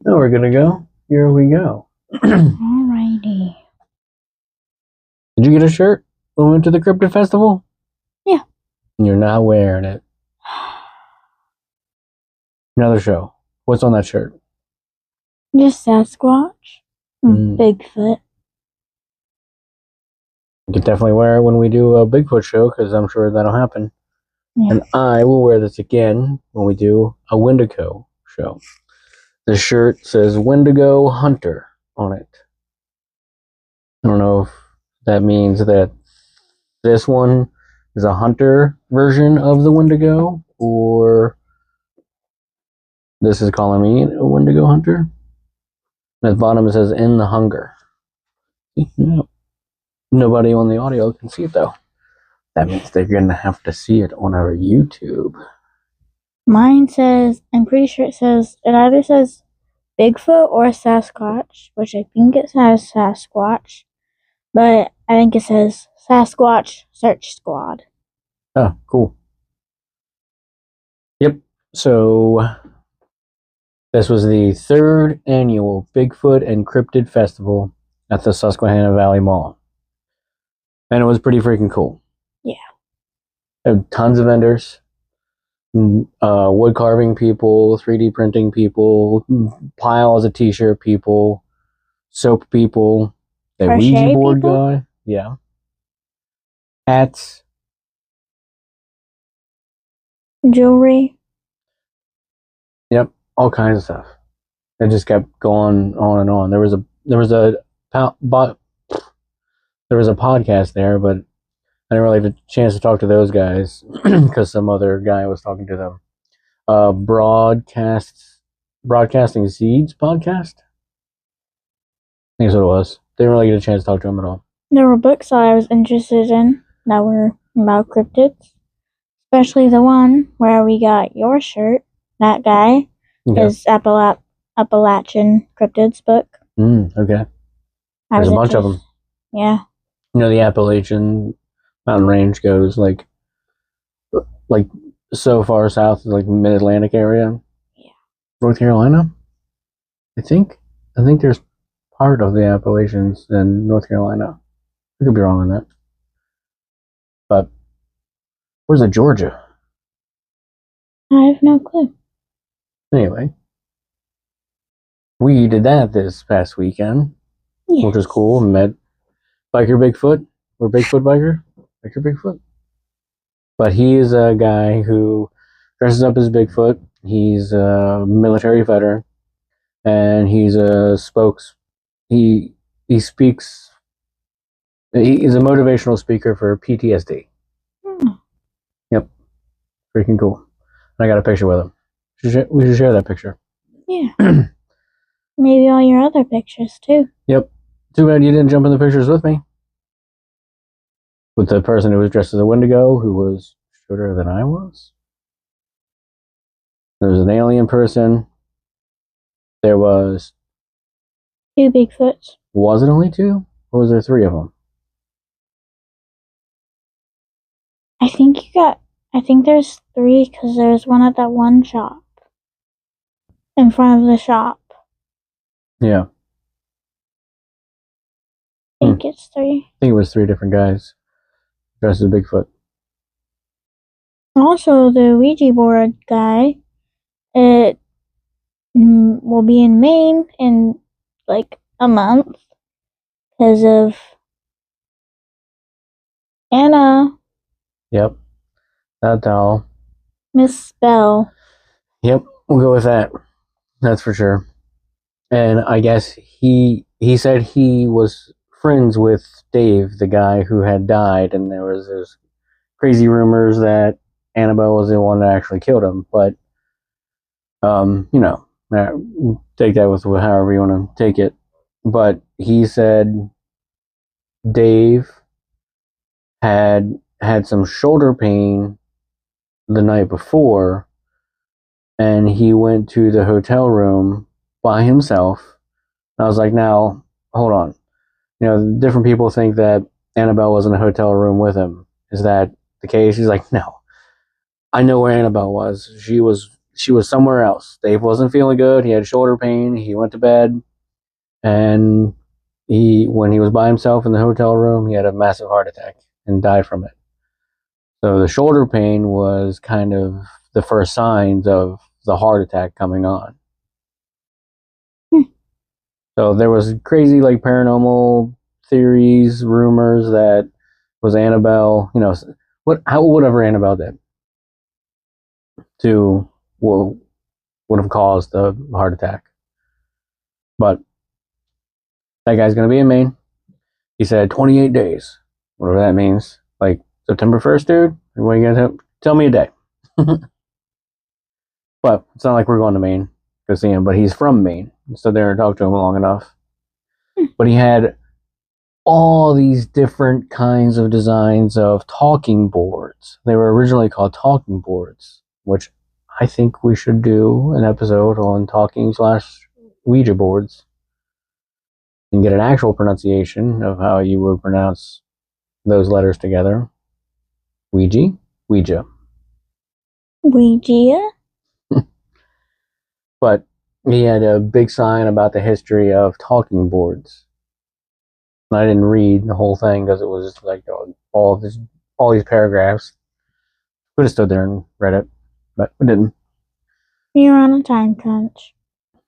Now we're gonna go. Here we go. Alrighty. Did you get a shirt when we went to the Cryptid Festival? Yeah. You're not wearing it. Another show. What's on that shirt? Just Sasquatch. Bigfoot. You could definitely wear it when we do a Bigfoot show, because I'm sure that'll happen. Yeah. And I will wear this again when we do a Wendigo show. The shirt says Wendigo Hunter on it. I don't know if that means that this one is a hunter version of the Wendigo, or this is calling me a Wendigo hunter. And at the bottom it says "In the Hunger." Yeah. Nobody on the audio can see it though. That means they're gonna have to see it on our YouTube. Mine says, I'm pretty sure it either says Bigfoot or Sasquatch, which I think it says Sasquatch, but I think it says Sasquatch Search Squad. Oh, cool. Yep. So this was the 3rd annual Bigfoot and Cryptid Festival at the Susquehanna Valley Mall. And it was pretty freaking cool. Yeah. There were tons of vendors. Wood carving people, 3D printing people, piles of t-shirt people, soap people, the Ouija board guy. Yeah. Hats. Jewelry. Yep. All kinds of stuff. It just kept going on and on. There was a podcast there, but I didn't really have a chance to talk to those guys because some other guy was talking to them. Broadcasting Seeds podcast. I think that's what it was. Didn't really get a chance to talk to them at all. There were books that I was interested in that were about cryptids, especially the one where we got your shirt. That guy is Appalachian Cryptids book. Okay. There's a bunch of them. Yeah. You know, the Appalachian mountain range goes like so far south, like mid-Atlantic area. Yeah. North Carolina, I think there's part of the Appalachians in North Carolina. I could be wrong on that. But where's it, Georgia? I have no clue. Anyway, we did that this past weekend, which was cool. Met Biker Bigfoot, or Bigfoot Biker Bigfoot. But he is a guy who dresses up as Bigfoot. He's a military veteran, and he's a He speaks. He's a motivational speaker for PTSD. Yep, freaking cool. And I got a picture with him. We should share that picture. Yeah. Maybe all your other pictures too. Yep. Too bad you didn't jump in the pictures with me. With the person who was dressed as a Wendigo, who was shorter than I was. There was an alien person. There was 2 Bigfoots. Was it only 2? Or was there 3 of them? I think there's 3 because there's one at that one shop. In front of the shop. Yeah. I think it's 3. I think it was 3 different guys dressed as Bigfoot. Also, the Ouija board guy, it will be in Maine in like a month because of Anna. Yep. That's all. Miss Bell. Yep, we'll go with that. That's for sure. And I guess he said he was friends with Dave, the guy who had died, and there was this crazy rumors that Annabelle was the one that actually killed him. But take that with however you want to take it. But he said Dave had some shoulder pain the night before, and he went to the hotel room by himself. And I was like, now, hold on. Different people think that Annabelle was in a hotel room with him. Is that the case? He's like, no. I know where Annabelle was. She was she was somewhere else. Dave wasn't feeling good. He had shoulder pain. He went to bed, and when he was by himself in the hotel room, he had a massive heart attack and died from it. So the shoulder pain was kind of the first signs of the heart attack coming on. So there was crazy like paranormal theories, rumors that was Annabelle, whatever Annabelle did to would have caused the heart attack. But that guy's going to be in Maine. He said 28 days, whatever that means. Like September 1st, dude. What are you going to tell me a day? But it's not like we're going to Maine to see him, but he's from Maine. So there and talked to him long enough. But he had all these different kinds of designs of talking boards. They were originally called talking boards, which I think we should do an episode on talking/Ouija boards and get an actual pronunciation of how you would pronounce those letters together. Ouija. Ouija? But he had a big sign about the history of talking boards. And I didn't read the whole thing because it was like all these paragraphs. Could have stood there and read it, but we didn't. You're on a time crunch.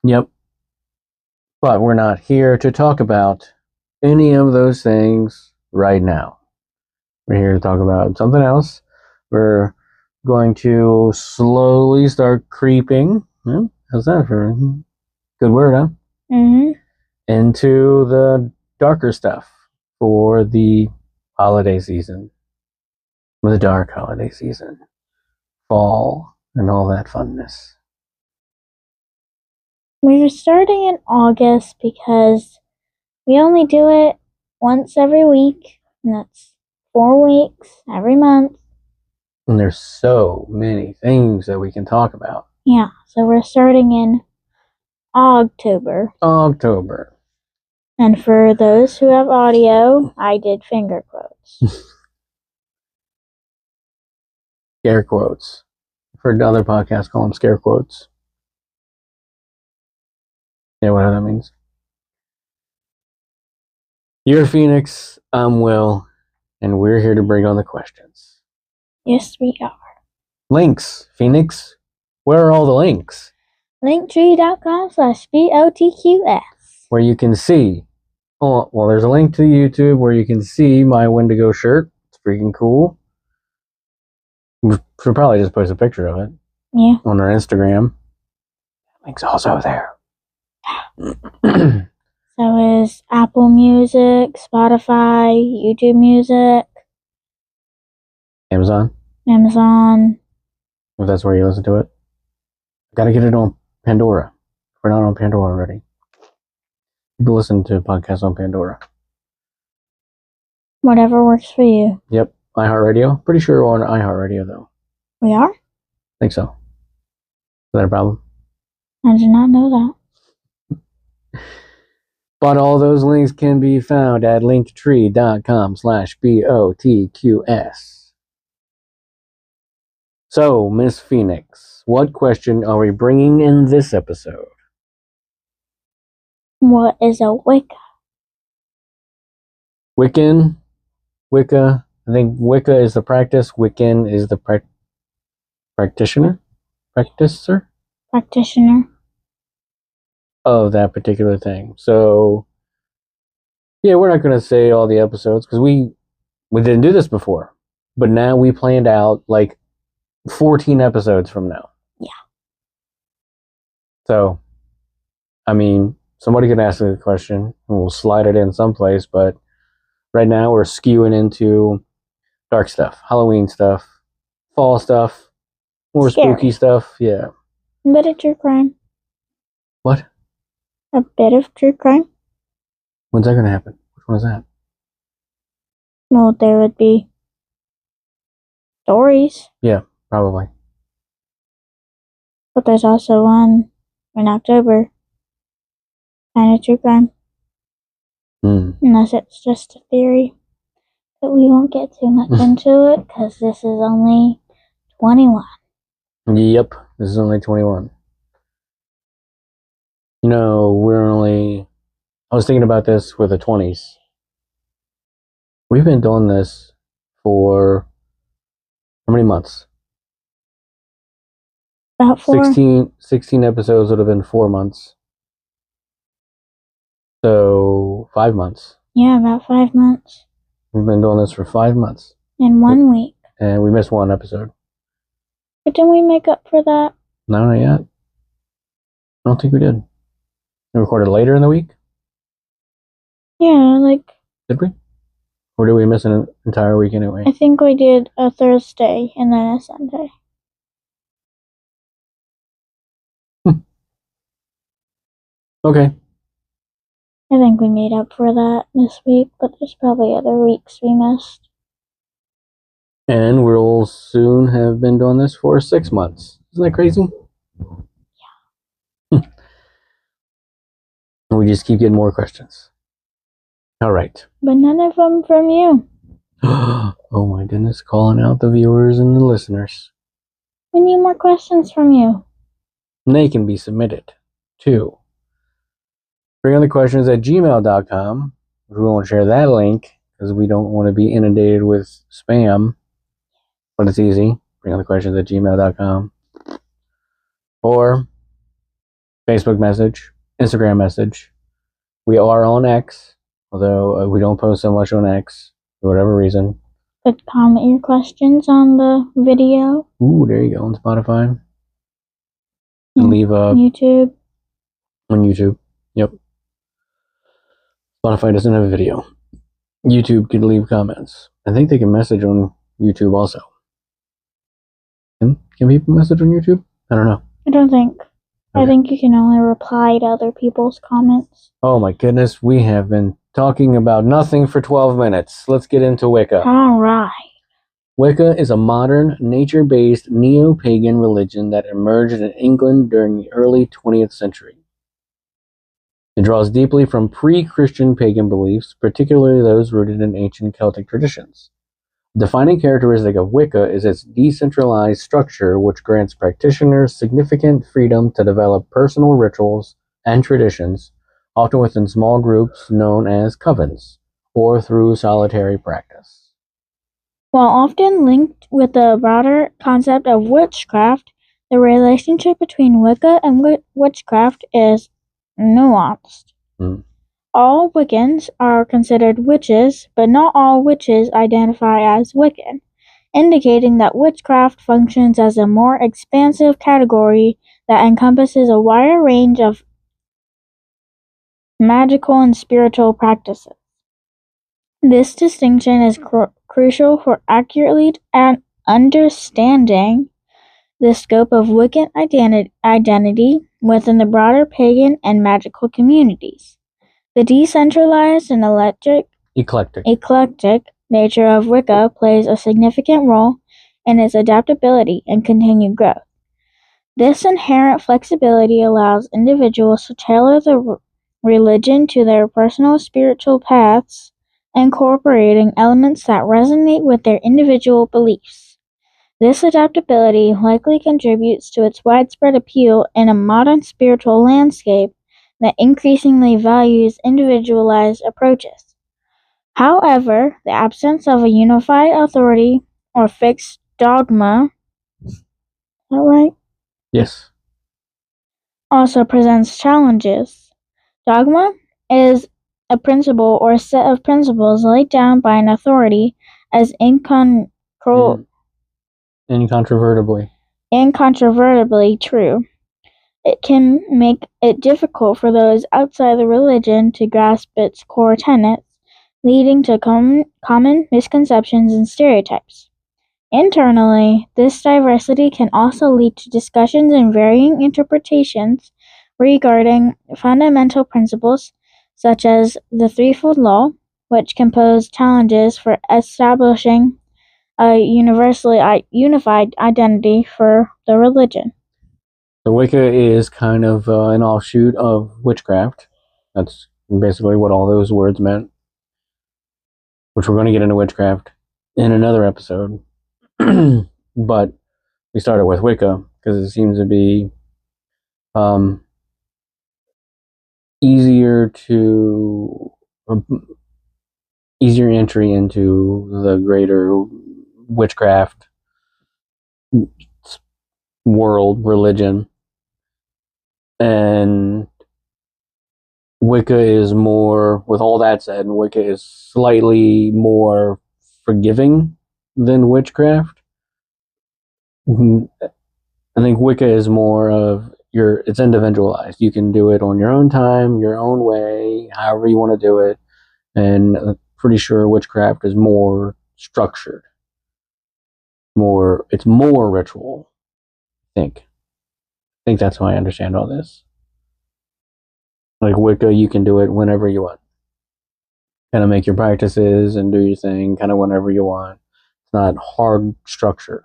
Yep. But we're not here to talk about any of those things right now. We're here to talk about something else. We're going to slowly start creeping. How's that for a good word, huh? Mm-hmm. Into the darker stuff for the holiday season. The dark holiday season. Fall and all that funness. We're starting in August because we only do it once every week, and that's 4 weeks every month. And there's so many things that we can talk about. Yeah, so we're starting in October. And for those who have audio, I did finger quotes. Scare quotes. I've heard other podcasts call them scare quotes. Yeah, whatever that means. You're Phoenix, I'm Will, and we're here to bring on the questions. Yes, we are. Links, Phoenix. Where are all the links? Linktree.com/BOTQS. Where you can see. Oh, well, there's a link to YouTube where you can see my Wendigo shirt. It's freaking cool. We should probably just post a picture of it. Yeah. On our Instagram. Link's also there. So is Apple Music, Spotify, YouTube Music, Amazon. If that's where you listen to it. Gotta get it on Pandora. We're not on Pandora already. People listen to podcasts on Pandora. Whatever works for you. Yep. iHeartRadio. Pretty sure we're on iHeartRadio though. We are? Think so. Is that a problem? I did not know that. But all those links can be found at linktree.com/BOTQS. So, Miss Phoenix, what question are we bringing in this episode? What is a Wicca? Wicca. I think Wicca is the practice. Wiccan is the practitioner of that particular thing. So, yeah, we're not going to say all the episodes because we didn't do this before. But now we planned out like 14 episodes from now. Yeah. So, I mean, somebody could ask a question and we'll slide it in someplace. But right now we're skewing into dark stuff, Halloween stuff, fall stuff, more Scary. Spooky stuff. Yeah. A bit of true crime. What? A bit of true crime. When's that going to happen? Which one is that? Well, there would be stories. Yeah, probably. But there's also one in October. Kind of true crime. Unless it's just a theory. But we won't get too much into it because this is only 21. Yep. This is only 21. You know, I was thinking about this with the 20s. We've been doing this for how many months? About 4. 16 episodes would have been 4 months. So 5 months. Yeah, about 5 months. We've been doing this for 5 months. In 1 week. And we missed one episode. But didn't we make up for that? No, not yet. I don't think we did. We recorded later in the week? Yeah, like... Did we? Or did we miss an entire week anyway? I think we did a Thursday and then a Sunday. Okay. I think we made up for that this week, but there's probably other weeks we missed. And we'll soon have been doing this for 6 months. Isn't that crazy? Yeah. We just keep getting more questions. All right. But none of them from you. Oh my goodness, calling out the viewers and the listeners. We need more questions from you. And they can be submitted to bringonthequestions@gmail.com. We won't share that link because we don't want to be inundated with spam. But it's easy. bringonthequestions@gmail.com. Or Facebook message, Instagram message. We are on X, although we don't post so much on X for whatever reason. But comment your questions on the video. Ooh, there you go, on Spotify. And leave YouTube. On YouTube. Yep. Spotify doesn't have a video. YouTube can leave comments. I think they can message on YouTube also. Can people message on YouTube? I don't know. I don't think. Okay. I think you can only reply to other people's comments. Oh my goodness, we have been talking about nothing for 12 minutes. Let's get into Wicca. All right. Wicca is a modern, nature-based, neo-pagan religion that emerged in England during the early 20th century. It draws deeply from pre-Christian pagan beliefs, particularly those rooted in ancient Celtic traditions. The defining characteristic of Wicca is its decentralized structure, which grants practitioners significant freedom to develop personal rituals and traditions, often within small groups known as covens, or through solitary practice. While often linked with the broader concept of witchcraft, the relationship between Wicca and witchcraft is nuanced. All Wiccans are considered witches, but not all witches identify as Wiccan, indicating that witchcraft functions as a more expansive category that encompasses a wider range of magical and spiritual practices. This distinction is crucial for accurately understanding the scope of Wiccan identity within the broader pagan and magical communities. The decentralized and eclectic nature of Wicca plays a significant role in its adaptability and continued growth. This inherent flexibility allows individuals to tailor the religion to their personal spiritual paths, incorporating elements that resonate with their individual beliefs. This adaptability likely contributes to its widespread appeal in a modern spiritual landscape that increasingly values individualized approaches. However, the absence of a unified authority or fixed dogma, is that right? Yes. Also presents challenges. Dogma is a principle or set of principles laid down by an authority as incontrovertibly true. It can make it difficult for those outside the religion to grasp its core tenets, leading to common misconceptions and stereotypes. Internally, this diversity can also lead to discussions and varying interpretations regarding fundamental principles such as the Threefold Law, which can pose challenges for establishing a universally unified identity for the religion. So Wicca is kind of an offshoot of witchcraft. That's basically what all those words meant, which we're going to get into witchcraft in another episode. But we started with Wicca because it seems to be easier entry into the greater witchcraft world, religion. And Wicca is more, with all that said, Wicca is slightly more forgiving than witchcraft. I think Wicca is more of it's individualized. You can do it on your own time, your own way, however you want to do it. And I'm pretty sure witchcraft is more structured. It's more ritual, I think. I think that's how I understand all this. Like Wicca, you can do it whenever you want. Kind of make your practices and do your thing kind of whenever you want. It's not hard structure.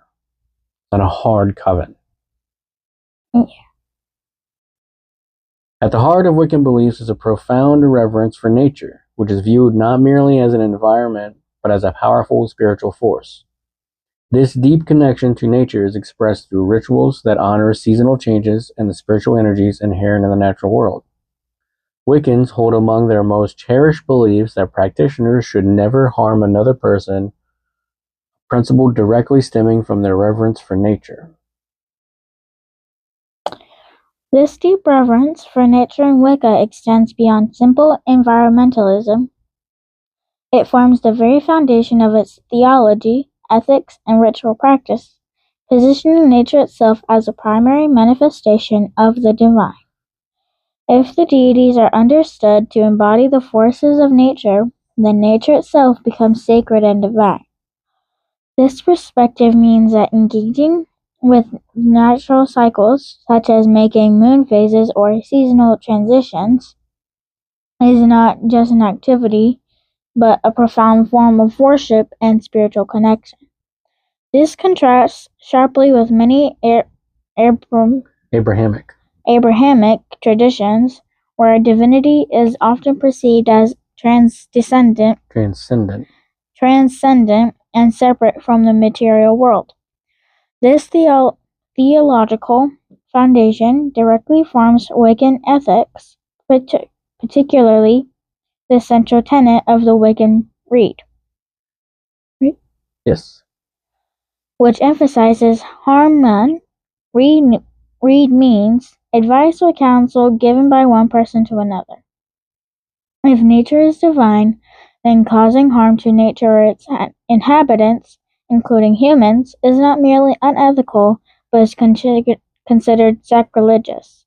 It's not a hard coven. Yeah. At the heart of Wiccan beliefs is a profound reverence for nature, which is viewed not merely as an environment, but as a powerful spiritual force. This deep connection to nature is expressed through rituals that honor seasonal changes and the spiritual energies inherent in the natural world. Wiccans hold among their most cherished beliefs that practitioners should never harm another person, a principle directly stemming from their reverence for nature. This deep reverence for nature in Wicca extends beyond simple environmentalism. It forms the very foundation of its theology, ethics, and ritual practice, positioning nature itself as a primary manifestation of the divine. If the deities are understood to embody the forces of nature, then nature itself becomes sacred and divine. This perspective means that engaging with natural cycles, such as making moon phases or seasonal transitions, is not just an activity, but a profound form of worship and spiritual connection. This contrasts sharply with many Abrahamic traditions, where divinity is often perceived as transcendent and separate from the material world. This theological foundation directly forms Wiccan ethics, particularly the central tenet of the Wiccan Rede. Yes. Which emphasizes harm none. Rede means advice or counsel given by one person to another. If nature is divine, then causing harm to nature or its inhabitants, including humans, is not merely unethical, but is considered sacrilegious.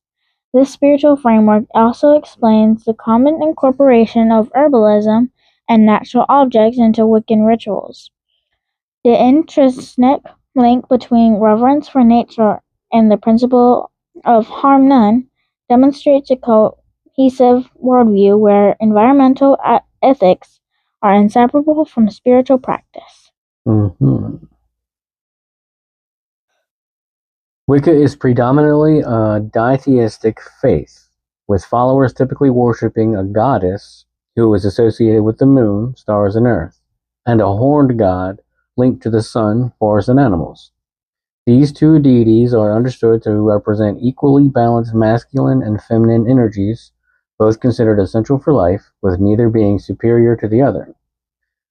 This spiritual framework also explains the common incorporation of herbalism and natural objects into Wiccan rituals. The intrinsic link between reverence for nature and the principle of harm none demonstrates a cohesive worldview where environmental ethics are inseparable from spiritual practice. Mm-hmm. Wicca is predominantly a ditheistic faith, with followers typically worshipping a goddess who is associated with the moon, stars, and earth, and a horned god linked to the sun, forests, and animals. These two deities are understood to represent equally balanced masculine and feminine energies, both considered essential for life, with neither being superior to the other.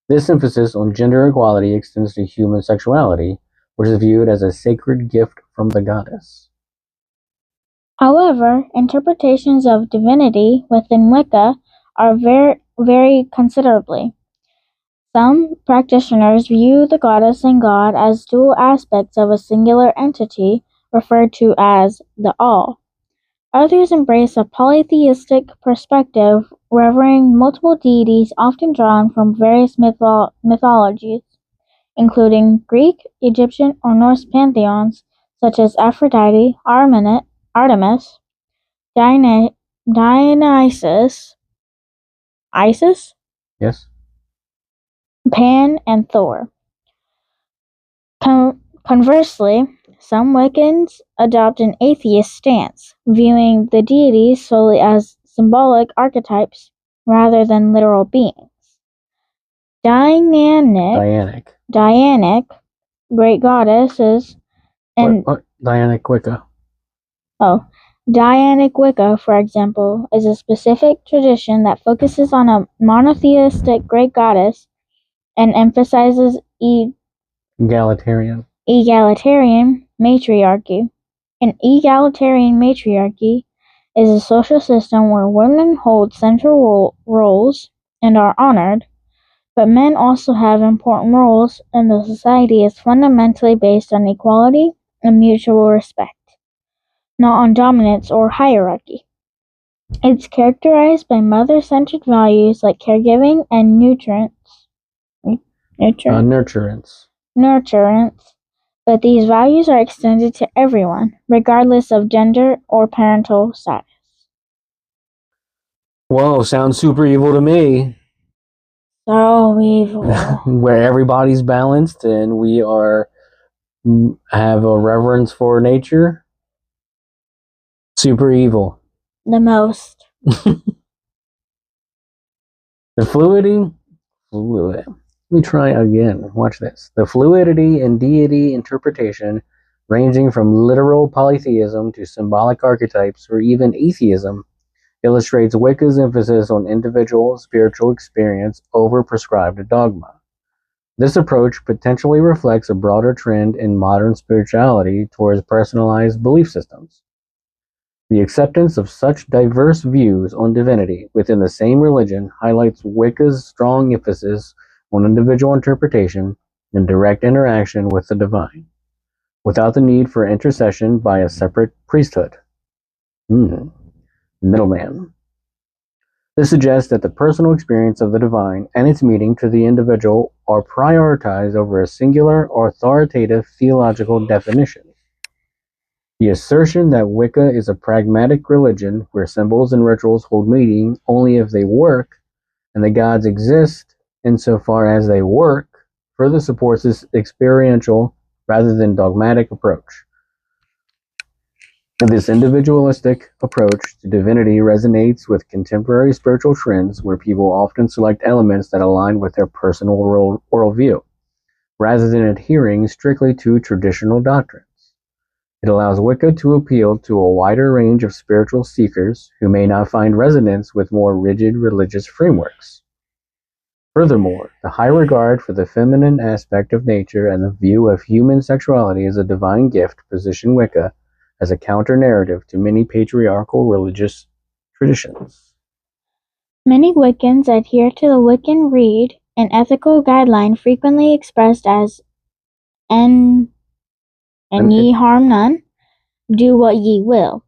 This emphasis on gender equality extends to human sexuality, which is viewed as a sacred gift from the goddess. However, interpretations of divinity within Wicca are vary considerably. Some practitioners view the goddess and god as dual aspects of a singular entity referred to as the All. Others embrace a polytheistic perspective, revering multiple deities often drawn from various mythologies, including Greek, Egyptian, or Norse pantheons such as Aphrodite, Artemis, Dionysus, Isis, Yes. Pan, and Thor. Conversely, some Wiccans adopt an atheist stance, viewing the deities solely as symbolic archetypes rather than literal beings. Dianic, great goddesses, And what Dianic Wicca? Dianic Wicca, for example, is a specific tradition that focuses on a monotheistic great goddess and emphasizes Egalitarian matriarchy. An egalitarian matriarchy is a social system where women hold central roles and are honored, but men also have important roles, and the society is fundamentally based on equality and mutual respect, not on dominance or hierarchy. It's characterized by mother-centered values like caregiving and nurturance, but these values are extended to everyone, regardless of gender or parental status. Whoa, sounds super evil to me. So evil. Where everybody's balanced and we have a reverence for nature. Super evil. The most. The fluidity. Let me try again. Watch this. The fluidity in deity interpretation, ranging from literal polytheism to symbolic archetypes or even atheism, illustrates Wicca's emphasis on individual spiritual experience over prescribed dogma. This approach potentially reflects a broader trend in modern spirituality towards personalized belief systems. The acceptance of such diverse views on divinity within the same religion highlights Wicca's strong emphasis on individual interpretation and direct interaction with the divine, without the need for intercession by a separate priesthood. Middleman. This suggests that the personal experience of the divine and its meaning to the individual are prioritized over a singular or authoritative theological definition. The assertion that Wicca is a pragmatic religion where symbols and rituals hold meaning only if they work, and the gods exist insofar as they work, further supports this experiential rather than dogmatic approach. This individualistic approach to divinity resonates with contemporary spiritual trends where people often select elements that align with their personal worldview, rather than adhering strictly to traditional doctrines. It allows Wicca to appeal to a wider range of spiritual seekers who may not find resonance with more rigid religious frameworks. Furthermore, the high regard for the feminine aspect of nature and the view of human sexuality as a divine gift position Wicca as a counter-narrative to many patriarchal religious traditions. Many Wiccans adhere to the Wiccan Rede, an ethical guideline frequently expressed as "and ye harm none, do what ye will."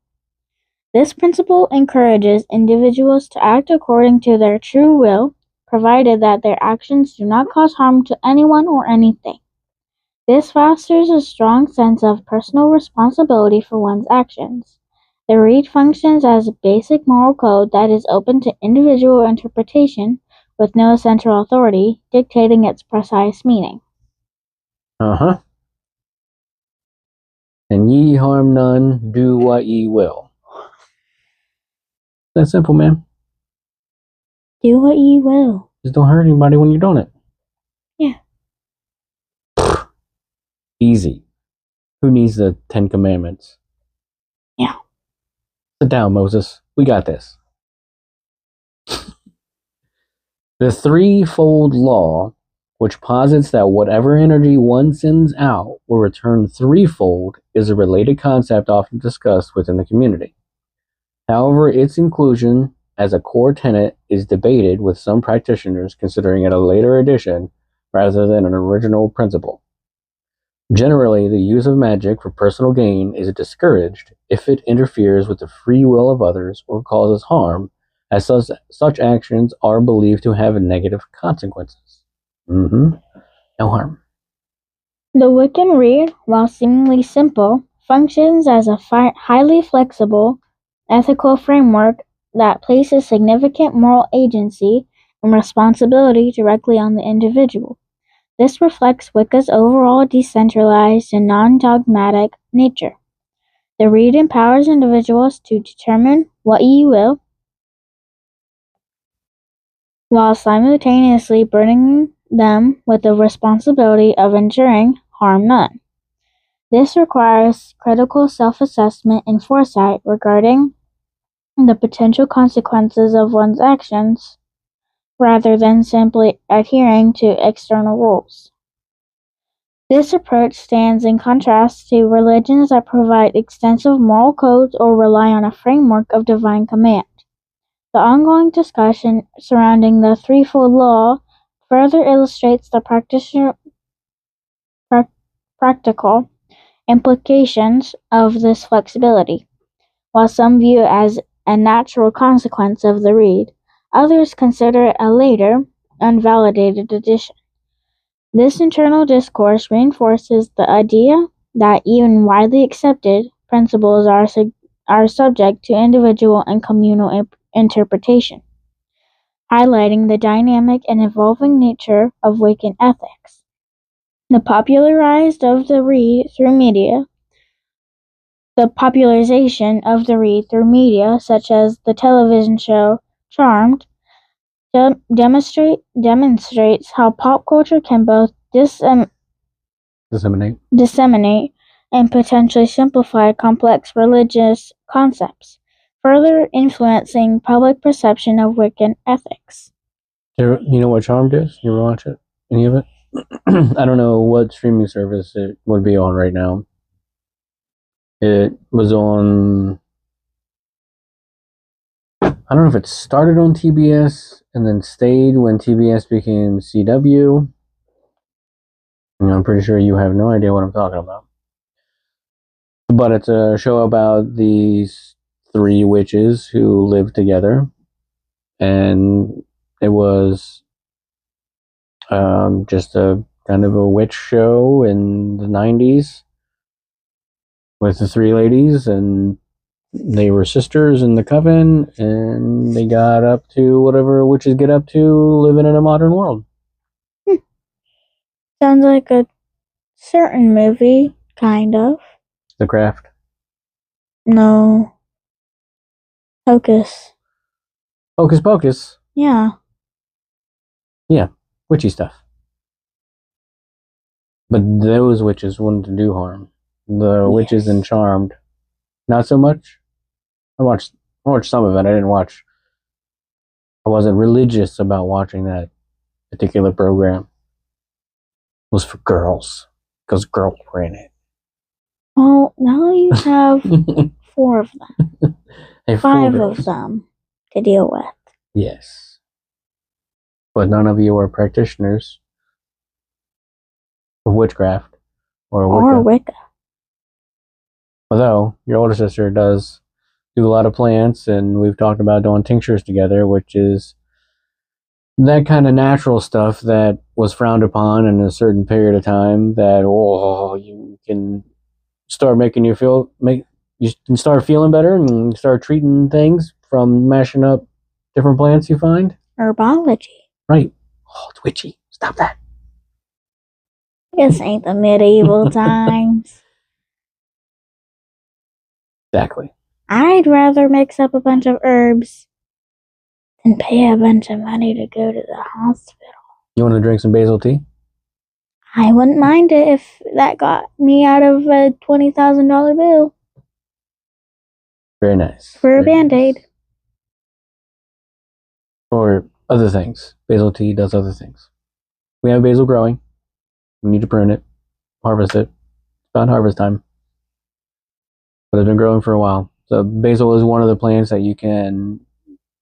This principle encourages individuals to act according to their true will, provided that their actions do not cause harm to anyone or anything. This fosters a strong sense of personal responsibility for one's actions. The Rede functions as a basic moral code that is open to individual interpretation, with no central authority dictating its precise meaning. And ye harm none, do what ye will. That's simple, man. Do what ye will. Just don't hurt anybody when you're doing it. Yeah. Easy. Who needs the 10 Commandments? Yeah. Sit down, Moses. We got this. The Threefold Law, which posits that whatever energy one sends out will return threefold, is a related concept often discussed within the community. However, its inclusion as a core tenet is debated, with some practitioners considering it a later addition rather than an original principle. Generally, the use of magic for personal gain is discouraged if it interferes with the free will of others or causes harm, as such actions are believed to have negative consequences. No harm. The Wiccan Rede, while seemingly simple, functions as a highly flexible, ethical framework that places significant moral agency and responsibility directly on the individual. This reflects Wicca's overall decentralized and non-dogmatic nature. The Rede empowers individuals to determine what ye will, while simultaneously burdening them with the responsibility of ensuring harm none. This requires critical self-assessment and foresight regarding the potential consequences of one's actions, rather than simply adhering to external rules. This approach stands in contrast to religions that provide extensive moral codes or rely on a framework of divine command. The ongoing discussion surrounding the Threefold Law further illustrates the practical implications of this flexibility. While some view it as a natural consequence of the Rede, others consider it a later, unvalidated addition. This internal discourse reinforces the idea that even widely accepted principles are subject to individual and communal interpretation, highlighting the dynamic and evolving nature of Wiccan ethics. The popularization of the Rede through media, such as the television show Charmed, demonstrates how pop culture can both disseminate and potentially simplify complex religious concepts, further influencing public perception of Wiccan ethics. You know what Charmed is? You ever watch it? Any of it? I don't know what streaming service it would be on right now. It was on... I don't know if it started on TBS and then stayed when TBS became CW. I'm pretty sure you have no idea what I'm talking about. But it's a show about these three witches who live together. And it was just a kind of a witch show in the 90s with the three ladies, and they were sisters in the coven, and they got up to whatever witches get up to living in a modern world. Sounds like a certain movie, kind of. The Craft? No. Hocus. Hocus Pocus? Yeah. Yeah, witchy stuff. But those witches wouldn't do harm. The witches in Charmed, not so much. I watched some of it. I wasn't religious about watching that particular program. It was for girls, because girls were in it. Well, now you have 4 of them. 5 of them to deal with. Yes. But none of you are practitioners of witchcraft or Wicca. Although your older sister does do a lot of plants, and we've talked about doing tinctures together, which is that kind of natural stuff that was frowned upon in a certain period of time, that you can start you can start feeling better and start treating things from mashing up different plants you find. Herbology. Right. Oh, it's witchy. Stop that. This ain't the medieval times. Exactly. I'd rather mix up a bunch of herbs than pay a bunch of money to go to the hospital. You want to drink some basil tea? I wouldn't mind it if that got me out of a $20,000 bill. Very nice. For a Band-Aid. Nice. Or other things. Basil tea does other things. We have basil growing. We need to prune it, harvest it. It's about harvest time. But it's been growing for a while. So basil is one of the plants that you can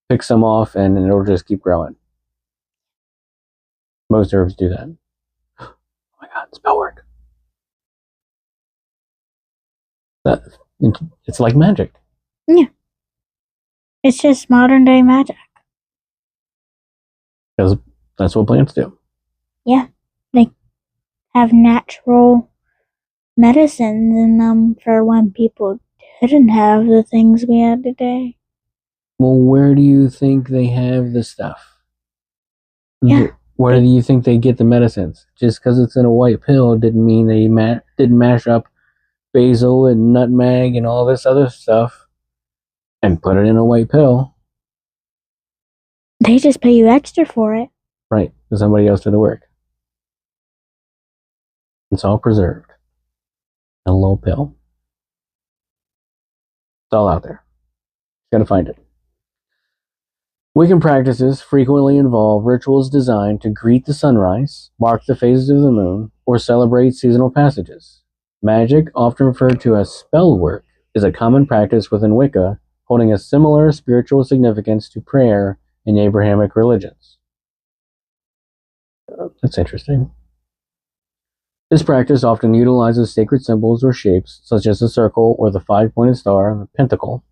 pick some off and it'll just keep growing. Most herbs do that. Oh my god, spell work. It's like magic. Yeah. It's just modern day magic. Because that's what plants do. Yeah. They have natural medicines in them for when people didn't have the things we have today. Well, where do you think they have the stuff? Yeah. Where do you think they get the medicines? Just because it's in a white pill didn't mean they didn't mash up basil and nutmeg and all this other stuff and put it in a white pill. They just pay you extra for it. Right, because somebody else did the work. It's all preserved. A little pill. It's all out there. Gotta find it. Wiccan practices frequently involve rituals designed to greet the sunrise, mark the phases of the moon, or celebrate seasonal passages. Magic, often referred to as spell work, is a common practice within Wicca, holding a similar spiritual significance to prayer in Abrahamic religions. That's interesting. This practice often utilizes sacred symbols or shapes, such as the circle or the five-pointed star, the pentacle.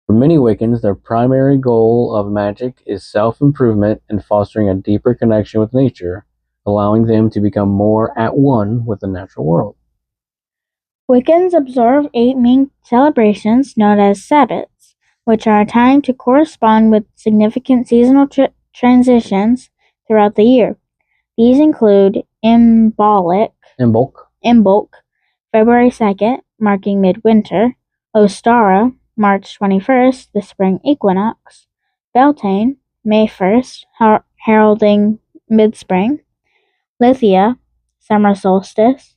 For many Wiccans, their primary goal of magic is self-improvement and fostering a deeper connection with nature, allowing them to become more at one with the natural world. Wiccans observe 8 main celebrations known as Sabbats, which are timed to correspond with significant seasonal transitions throughout the year. These include Imbolc, February 2nd, marking midwinter; Ostara, March 21st, the spring equinox; Beltane, May 1st, heralding mid-spring; Lithia, summer solstice;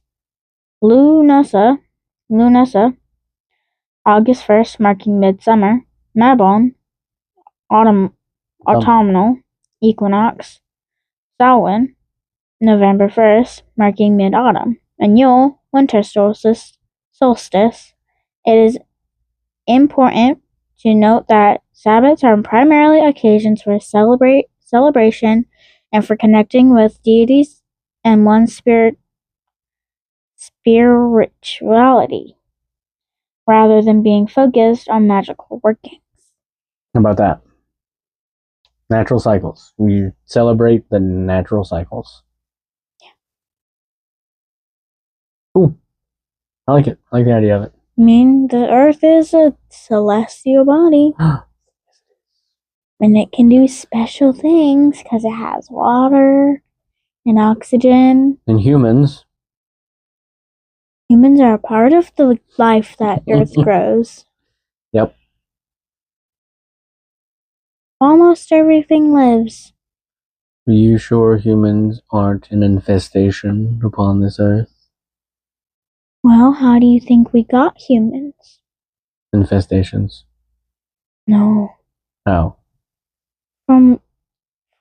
Lughnasadh, August 1st, marking midsummer; Mabon, autumnal equinox; Samhain, November 1st, marking mid-autumn; and Yule, winter solstice. It is important to note that Sabbats are primarily occasions for celebration and for connecting with deities and one's spirituality, rather than being focused on magical workings. How about that? Natural cycles. We celebrate the natural cycles. Yeah. Cool. I like it. I like the idea of it. I mean, the Earth is a celestial body. And it can do special things because it has water and oxygen. And humans. Humans are a part of the life that Earth grows. Yep. Almost everything lives. Are you sure humans aren't an infestation upon this Earth? Well, how do you think we got humans? Infestations. No. How?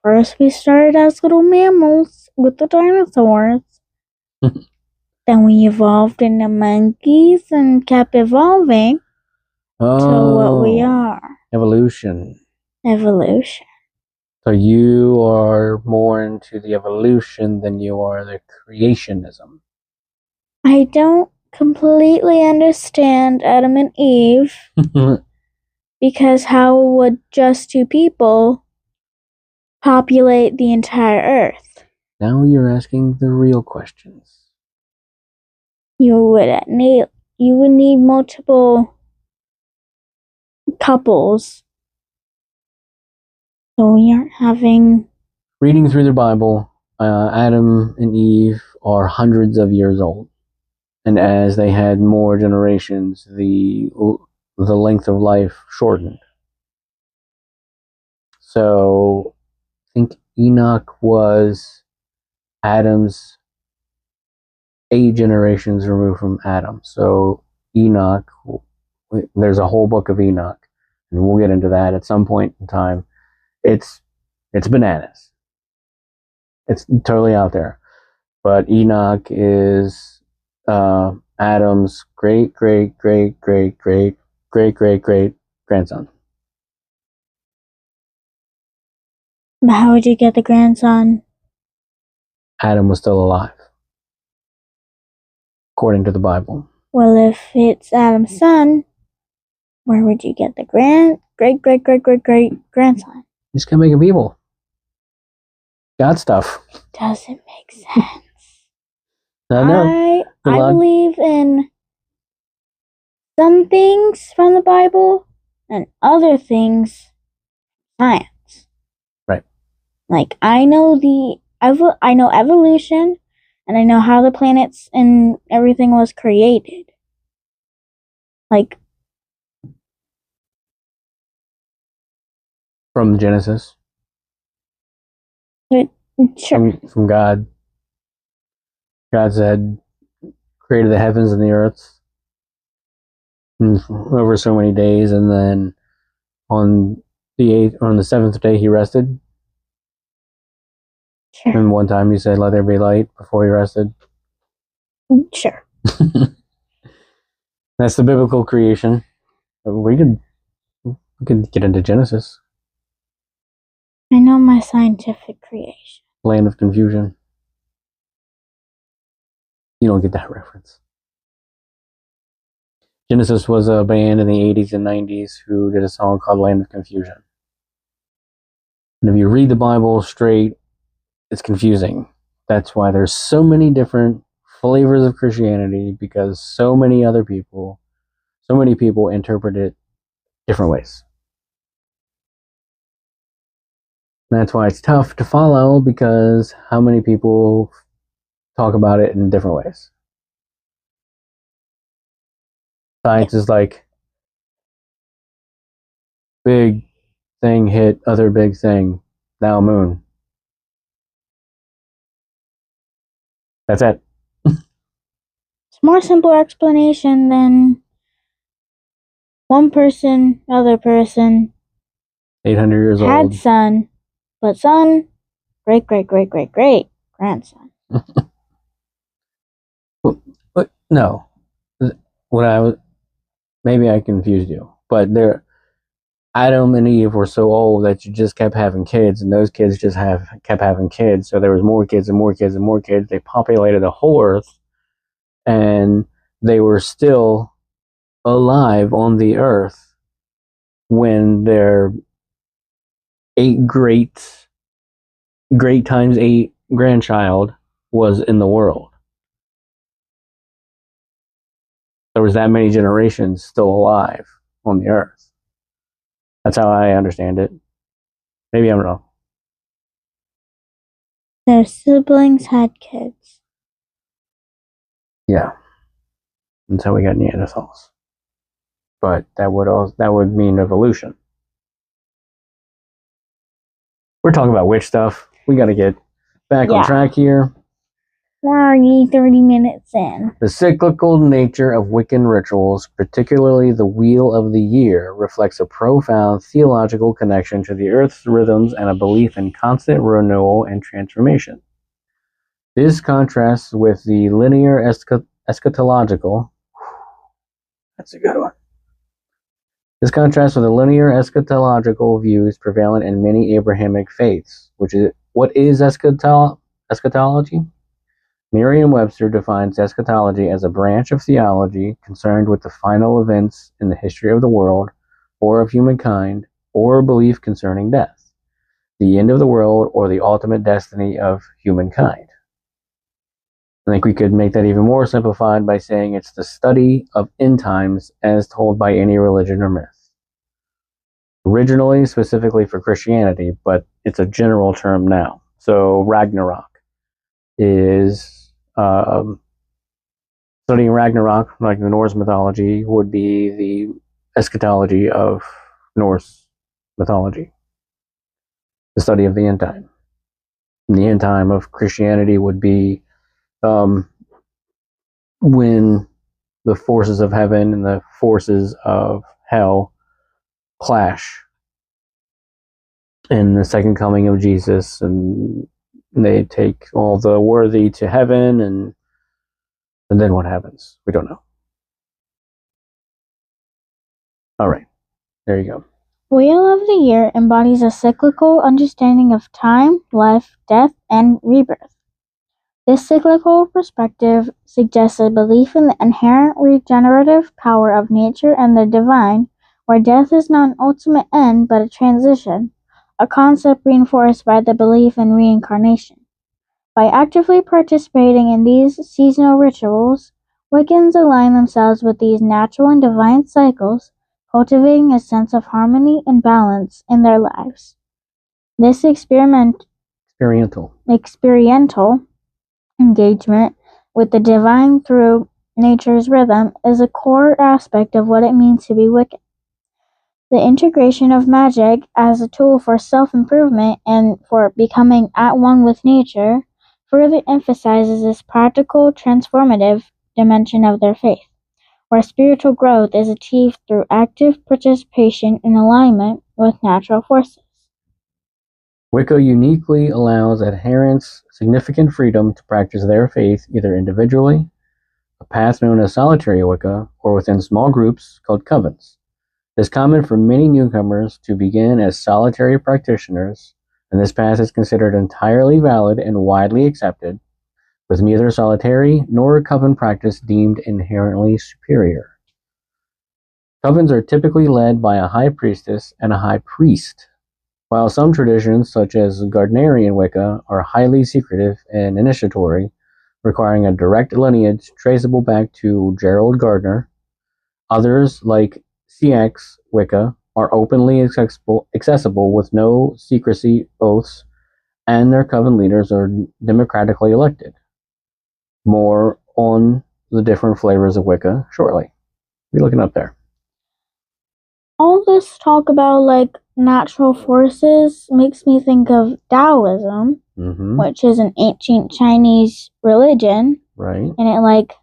First we started as little mammals with the dinosaurs. Then we evolved into monkeys and kept evolving to what we are. Evolution. Evolution. So you are more into the evolution than you are the creationism. I don't completely understand Adam and Eve because how would just 2 people populate the entire Earth? Now you're asking the real questions. You would need multiple couples. So we aren't having... Reading through the Bible, Adam and Eve are hundreds of years old. And as they had more generations, the length of life shortened. So I think Enoch was Adam's 8 generations removed from Adam. So Enoch, there's a whole book of Enoch, and we'll get into that at some point in time. It's bananas. It's totally out there. But Enoch is Adam's great grandson. But how would you get the grandson? Adam was still alive, according to the Bible. Well, if it's Adam's son, where would you get the great grandson? Just kept making people. God stuff. Doesn't make sense. I believe in some things from the Bible and other things science. Right. Like I know evolution, and I know how the planets and everything was created. Like from Genesis. Sure. From God. God said, created the heavens and the earth over so many days, and then on the seventh day he rested. Sure. And one time he said, "Let there be light," before he rested. Sure. That's the biblical creation. We could get into Genesis. I know my scientific creation. Land of confusion. You don't get that reference. Genesis was a band in the 80s and 90s who did a song called Land of Confusion. And if you read the Bible straight, it's confusing. That's why there's so many different flavors of Christianity, because so many people interpret it different ways. And that's why it's tough to follow, because how many people talk about it in different ways. Science is like, big thing hit other big thing, now moon. That's it. It's a more simple explanation than one person, other person, 800 years had old. son, but son, great grandson. But no, maybe I confused you, but Adam and Eve were so old that you just kept having kids, and those kids just kept having kids. So there was more kids and more kids and more kids. They populated the whole earth, and they were still alive on the earth when their 8 great times 8 grandchild was in the world. There was that many generations still alive on the earth. That's how I understand it. Maybe I'm wrong. Their siblings had kids. Yeah. That's how we got Neanderthals. But that would mean evolution. We're talking about witch stuff. We got to get back on track here. We're already 30 minutes in. The cyclical nature of Wiccan rituals, particularly the Wheel of the Year, reflects a profound theological connection to the Earth's rhythms and a belief in constant renewal and transformation. This contrasts with the linear eschatological. That's a good one. This contrasts with the linear eschatological views prevalent in many Abrahamic faiths. What is eschatology? Merriam-Webster defines eschatology as a branch of theology concerned with the final events in the history of the world, or of humankind, or a belief concerning death, the end of the world, or the ultimate destiny of humankind. I think we could make that even more simplified by saying it's the study of end times as told by any religion or myth. Originally, specifically for Christianity, but it's a general term now. So Ragnarok is studying Ragnarok, like the Norse mythology, would be the eschatology of Norse mythology, the study of the end time. And the end time of Christianity would be when the forces of heaven and the forces of hell clash in the second coming of Jesus, and they take all the worthy to heaven, and then what happens? We don't know. All right, there you go. Wheel of the Year embodies a cyclical understanding of time, life, death, and rebirth. This cyclical perspective suggests a belief in the inherent regenerative power of nature and the divine, where death is not an ultimate end but a transition, a concept reinforced by the belief in reincarnation. By actively participating in these seasonal rituals, Wiccans align themselves with these natural and divine cycles, cultivating a sense of harmony and balance in their lives. This experiential engagement with the divine through nature's rhythm is a core aspect of what it means to be Wiccan. The integration of magic as a tool for self-improvement and for becoming at one with nature further emphasizes this practical, transformative dimension of their faith, where spiritual growth is achieved through active participation in alignment with natural forces. Wicca uniquely allows adherents significant freedom to practice their faith either individually, a path known as solitary Wicca, or within small groups called covens. It is common for many newcomers to begin as solitary practitioners, and this path is considered entirely valid and widely accepted, with neither solitary nor coven practice deemed inherently superior. Covens are typically led by a high priestess and a high priest, while some traditions, such as Gardnerian Wicca, are highly secretive and initiatory, requiring a direct lineage traceable back to Gerald Gardner. Others, like CX Wicca, are openly accessible with no secrecy oaths, and their coven leaders are democratically elected. More on the different flavors of Wicca shortly. Be looking up there. All this talk about like natural forces makes me think of Taoism, which is an ancient Chinese religion, right? And it like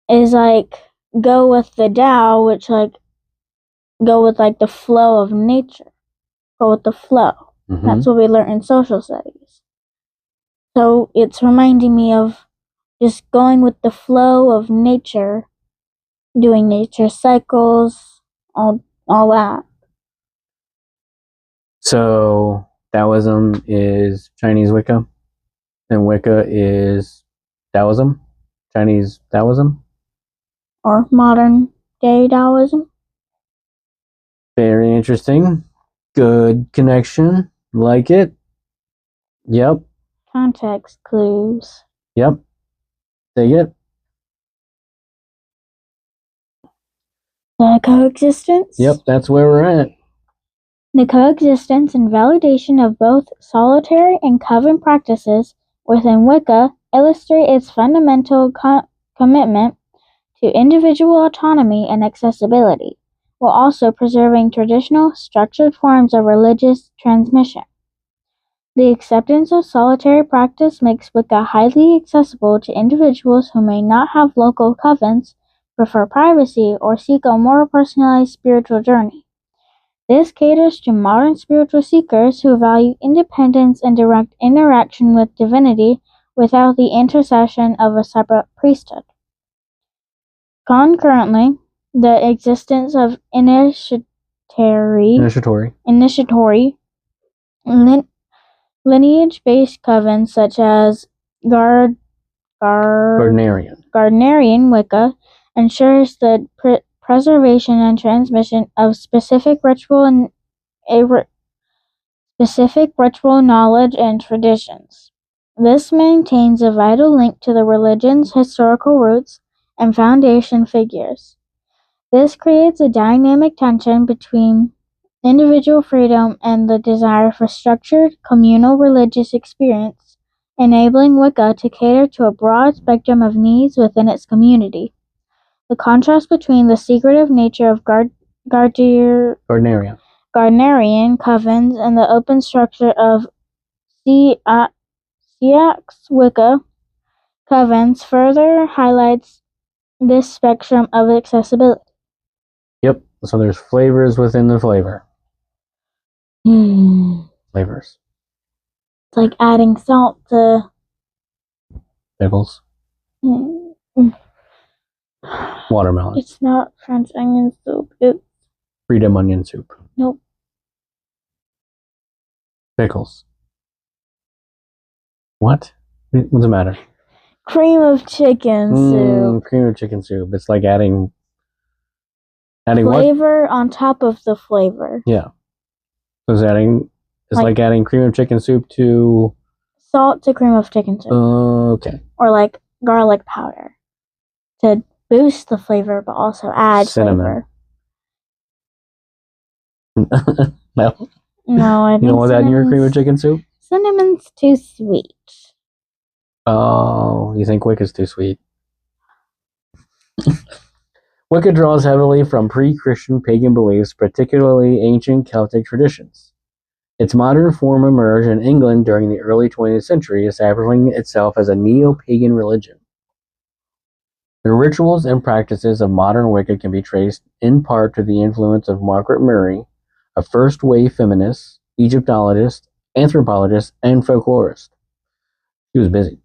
is like go with the Tao, which like go with like the flow of nature, go with the flow. That's what we learn in social studies. So it's reminding me of just going with the flow of nature, doing nature cycles, all that. So Taoism is Chinese Wicca, and Wicca is Taoism, Chinese Taoism, or modern day Taoism. Very interesting. Good connection. Like it. Yep. Context clues. Yep. Dig it. The coexistence? Yep, that's where we're at. The coexistence and validation of both solitary and coven practices within Wicca illustrate its fundamental commitment to individual autonomy and accessibility, while also preserving traditional, structured forms of religious transmission. The acceptance of solitary practice makes Wicca highly accessible to individuals who may not have local covens, prefer privacy, or seek a more personalized spiritual journey. This caters to modern spiritual seekers who value independence and direct interaction with divinity without the intercession of a separate priesthood. Concurrently, the existence of initiatory lineage-based covens such as Gardnerian Wicca ensures the preservation and transmission of specific ritual knowledge and traditions. This maintains a vital link to the religion's historical roots and foundation figures. This creates a dynamic tension between individual freedom and the desire for structured, communal religious experience, enabling Wicca to cater to a broad spectrum of needs within its community. The contrast between the secretive nature of Gardnerian covens and the open structure of CX Wicca covens further highlights this spectrum of accessibility. Yep, so there's flavors within the flavor. Flavors. It's like adding salt to pickles. Watermelon. It's not French onion soup. It's freedom onion soup. Nope. Pickles. What? What's the matter? Cream of chicken soup. Cream of chicken soup. It's like adding flavor what? On top of the flavor. Yeah. So it's like adding cream of chicken soup to salt to cream of chicken soup. Okay. Or like garlic powder to boost the flavor, but also add cinnamon. Flavor. No. No, I think you don't want that in your cream of chicken soup? Cinnamon's too sweet. Oh, you think Wicca's too sweet? Wicca draws heavily from pre-Christian pagan beliefs, particularly ancient Celtic traditions. Its modern form emerged in England during the early 20th century, establishing itself as a neo-pagan religion. The rituals and practices of modern Wicca can be traced in part to the influence of Margaret Murray, a first-wave feminist, Egyptologist, anthropologist, and folklorist. She was busy.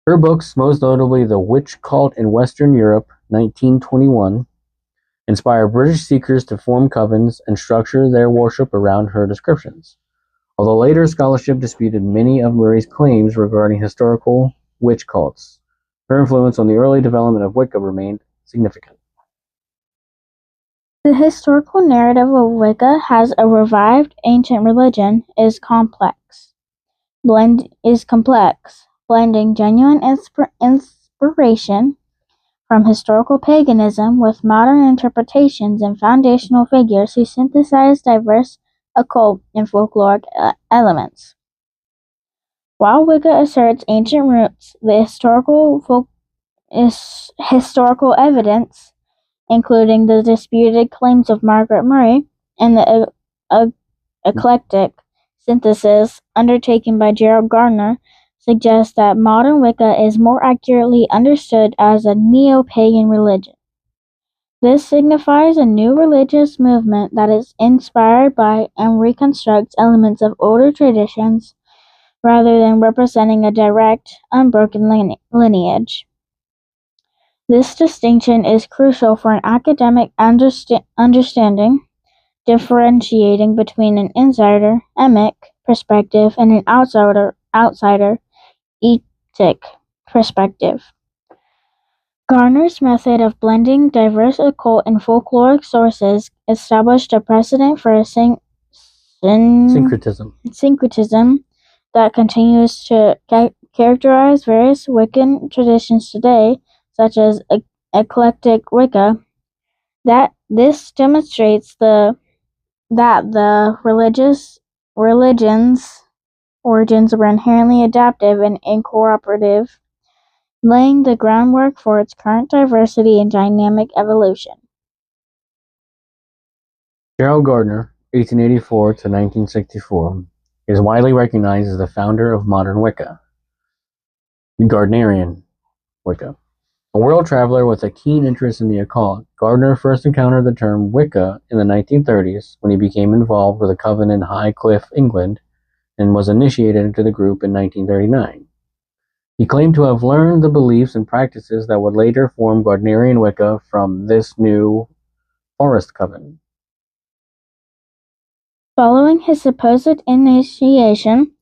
Her books, most notably The Witch Cult in Western Europe, 1921, inspired British seekers to form covens and structure their worship around her descriptions. Although later scholarship disputed many of Murray's claims regarding historical witch cults, her influence on the early development of Wicca remained significant. The historical narrative of Wicca as a revived ancient religion is complex, blending genuine inspiration from historical paganism with modern interpretations and foundational figures who synthesize diverse occult and folkloric elements. While Wicca asserts ancient roots, the historical evidence, including the disputed claims of Margaret Murray and the eclectic synthesis undertaken by Gerald Gardner, suggests that modern Wicca is more accurately understood as a neo-pagan religion. This signifies a new religious movement that is inspired by and reconstructs elements of older traditions rather than representing a direct, unbroken lineage. This distinction is crucial for an academic understanding, differentiating between an insider, emic, perspective and an outsider, etic perspective. Gardner's method of blending diverse occult and folkloric sources established a precedent for a syncretism that continues to characterize various Wiccan traditions today, such as eclectic Wicca. That this demonstrates that the religion's origins were inherently adaptive and incorporative, laying the groundwork for its current diversity and dynamic evolution. Gerald Gardner, 1884 to 1964, is widely recognized as the founder of modern Wicca, Gardnerian Wicca. A world traveler with a keen interest in the occult, Gardner first encountered the term Wicca in the 1930s when he became involved with a coven in Highcliffe, England, and was initiated into the group in 1939. He claimed to have learned the beliefs and practices that would later form Gardnerian Wicca from this new forest coven. Following his supposed initiation,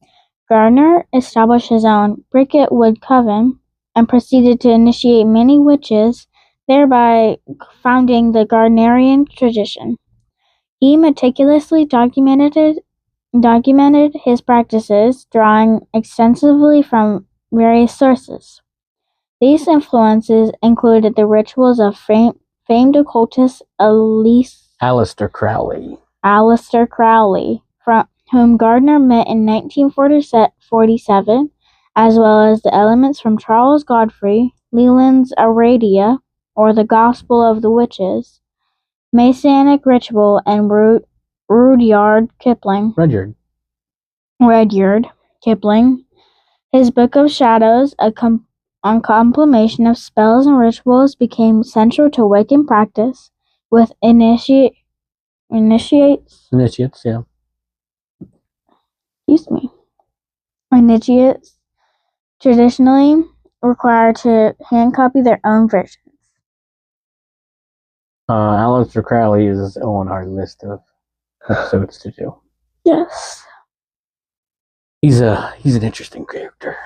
Gardner established his own Bricket Wood Coven and proceeded to initiate many witches, thereby founding the Gardnerian tradition. He meticulously documented his practices, drawing extensively from various sources. These influences included the rituals of famed occultist Aleister Crowley, from whom Gardner met in 1947, as well as the elements from Charles Godfrey Leland's Aradia, or the Gospel of the Witches, Masonic Ritual, and Rudyard Kipling. His Book of Shadows, a compilation of spells and rituals, became central to Wiccan practice, with initiates, yeah. Initiates traditionally required to hand copy their own versions. Aleister Crowley is on our list of episodes to do. Yes. He's an interesting character.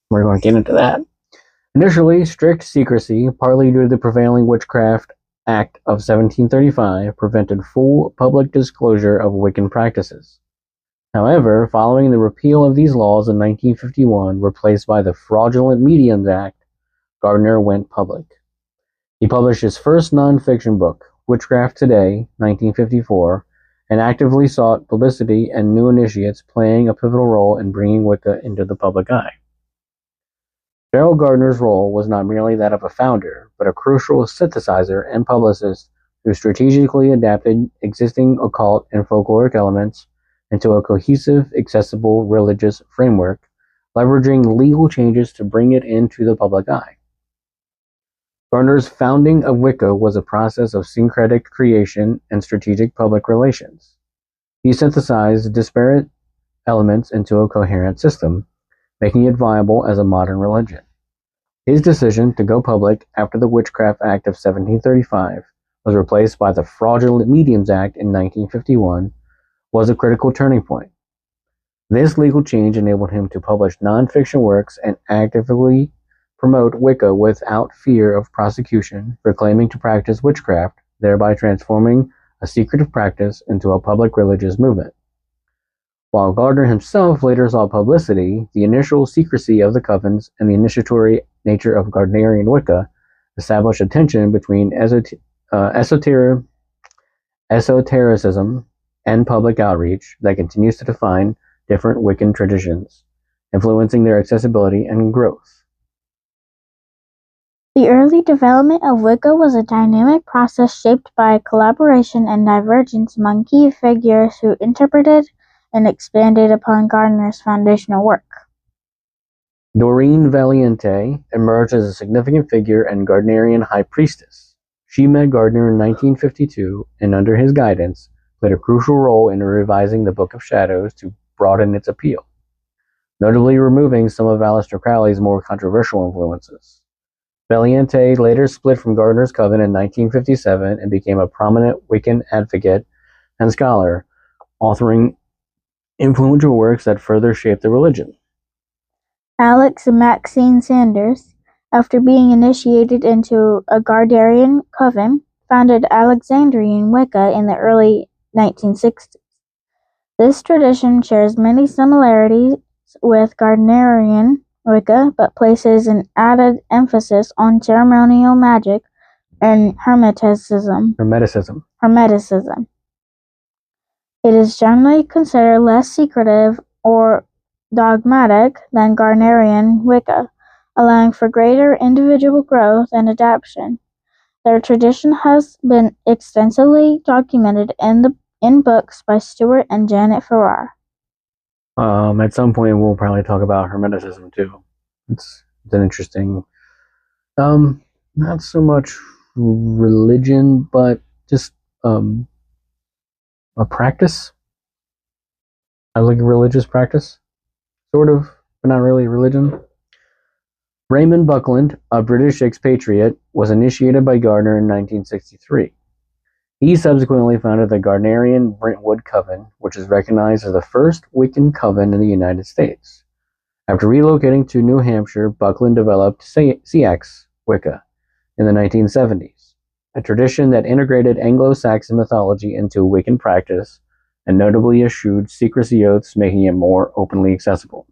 We're going to get into that. Initially, strict secrecy, partly due to the prevailing Witchcraft Act of 1735, prevented full public disclosure of Wiccan practices. However, following the repeal of these laws in 1951, replaced by the Fraudulent Mediums Act, Gardner went public. He published his first non-fiction book, Witchcraft Today, 1954, and actively sought publicity and new initiates, playing a pivotal role in bringing Wicca into the public eye. Gerald Gardner's role was not merely that of a founder, but a crucial synthesizer and publicist who strategically adapted existing occult and folkloric elements into a cohesive, accessible religious framework, leveraging legal changes to bring it into the public eye. Gardner's founding of Wicca was a process of syncretic creation and strategic public relations. He synthesized disparate elements into a coherent system, making it viable as a modern religion. His decision to go public after the Witchcraft Act of 1735 was replaced by the Fraudulent Mediums Act in 1951 was a critical turning point. This legal change enabled him to publish non-fiction works and actively promote Wicca without fear of prosecution for claiming to practice witchcraft, thereby transforming a secretive practice into a public religious movement. While Gardner himself later saw publicity, the initial secrecy of the covens and the initiatory nature of Gardnerian Wicca established a tension between esotericism and public outreach that continues to define different Wiccan traditions, influencing their accessibility and growth. The early development of Wicca was a dynamic process shaped by collaboration and divergence among key figures who interpreted and expanded upon Gardner's foundational work. Doreen Valiente emerged as a significant figure and Gardnerian high priestess. She met Gardner in 1952 and, under his guidance, played a crucial role in revising the Book of Shadows to broaden its appeal, notably removing some of Aleister Crowley's more controversial influences. Valiente later split from Gardner's coven in 1957 and became a prominent Wiccan advocate and scholar, authoring influential works that further shaped the religion. Alex and Maxine Sanders, after being initiated into a Gardnerian coven, founded Alexandrian Wicca in the early 1960s. This tradition shares many similarities with Gardnerian Wicca, but places an added emphasis on ceremonial magic and Hermeticism. It is generally considered less secretive or dogmatic than Gardnerian Wicca, allowing for greater individual growth and adaptation. Their tradition has been extensively documented in books by Stuart and Janet Farrar. At some point, we'll probably talk about Hermeticism too. It's an interesting, not so much religion, but just a practice. I like a religious practice, sort of, but not really religion. Raymond Buckland, a British expatriate, was initiated by Gardner in 1963. He subsequently founded the Gardnerian Brentwood Coven, which is recognized as the first Wiccan coven in the United States. After relocating to New Hampshire, Buckland developed CX Wicca in the 1970s, a tradition that integrated Anglo-Saxon mythology into Wiccan practice and notably eschewed secrecy oaths, making it more openly accessible.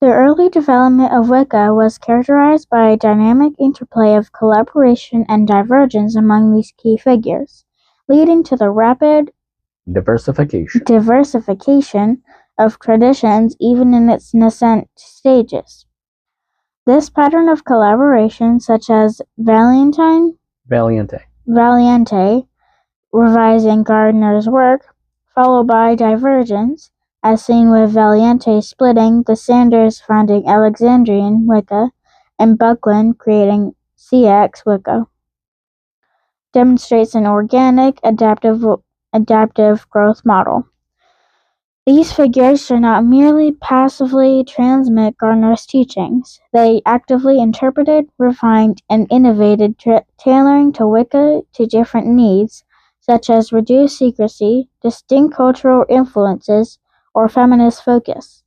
The early development of Wicca was characterized by a dynamic interplay of collaboration and divergence among these key figures, leading to the rapid diversification of traditions even in its nascent stages. This pattern of collaboration, such as Valiente revising Gardner's work, followed by divergence, as seen with Valiente splitting, the Sanders founding Alexandrian Wicca, and Buckland creating CX Wicca, demonstrates an organic, adaptive growth model. These figures do not merely passively transmit Gardner's teachings. They actively interpreted, refined, and innovated, tailoring to Wicca to different needs, such as reduced secrecy, distinct cultural influences, or feminist focus.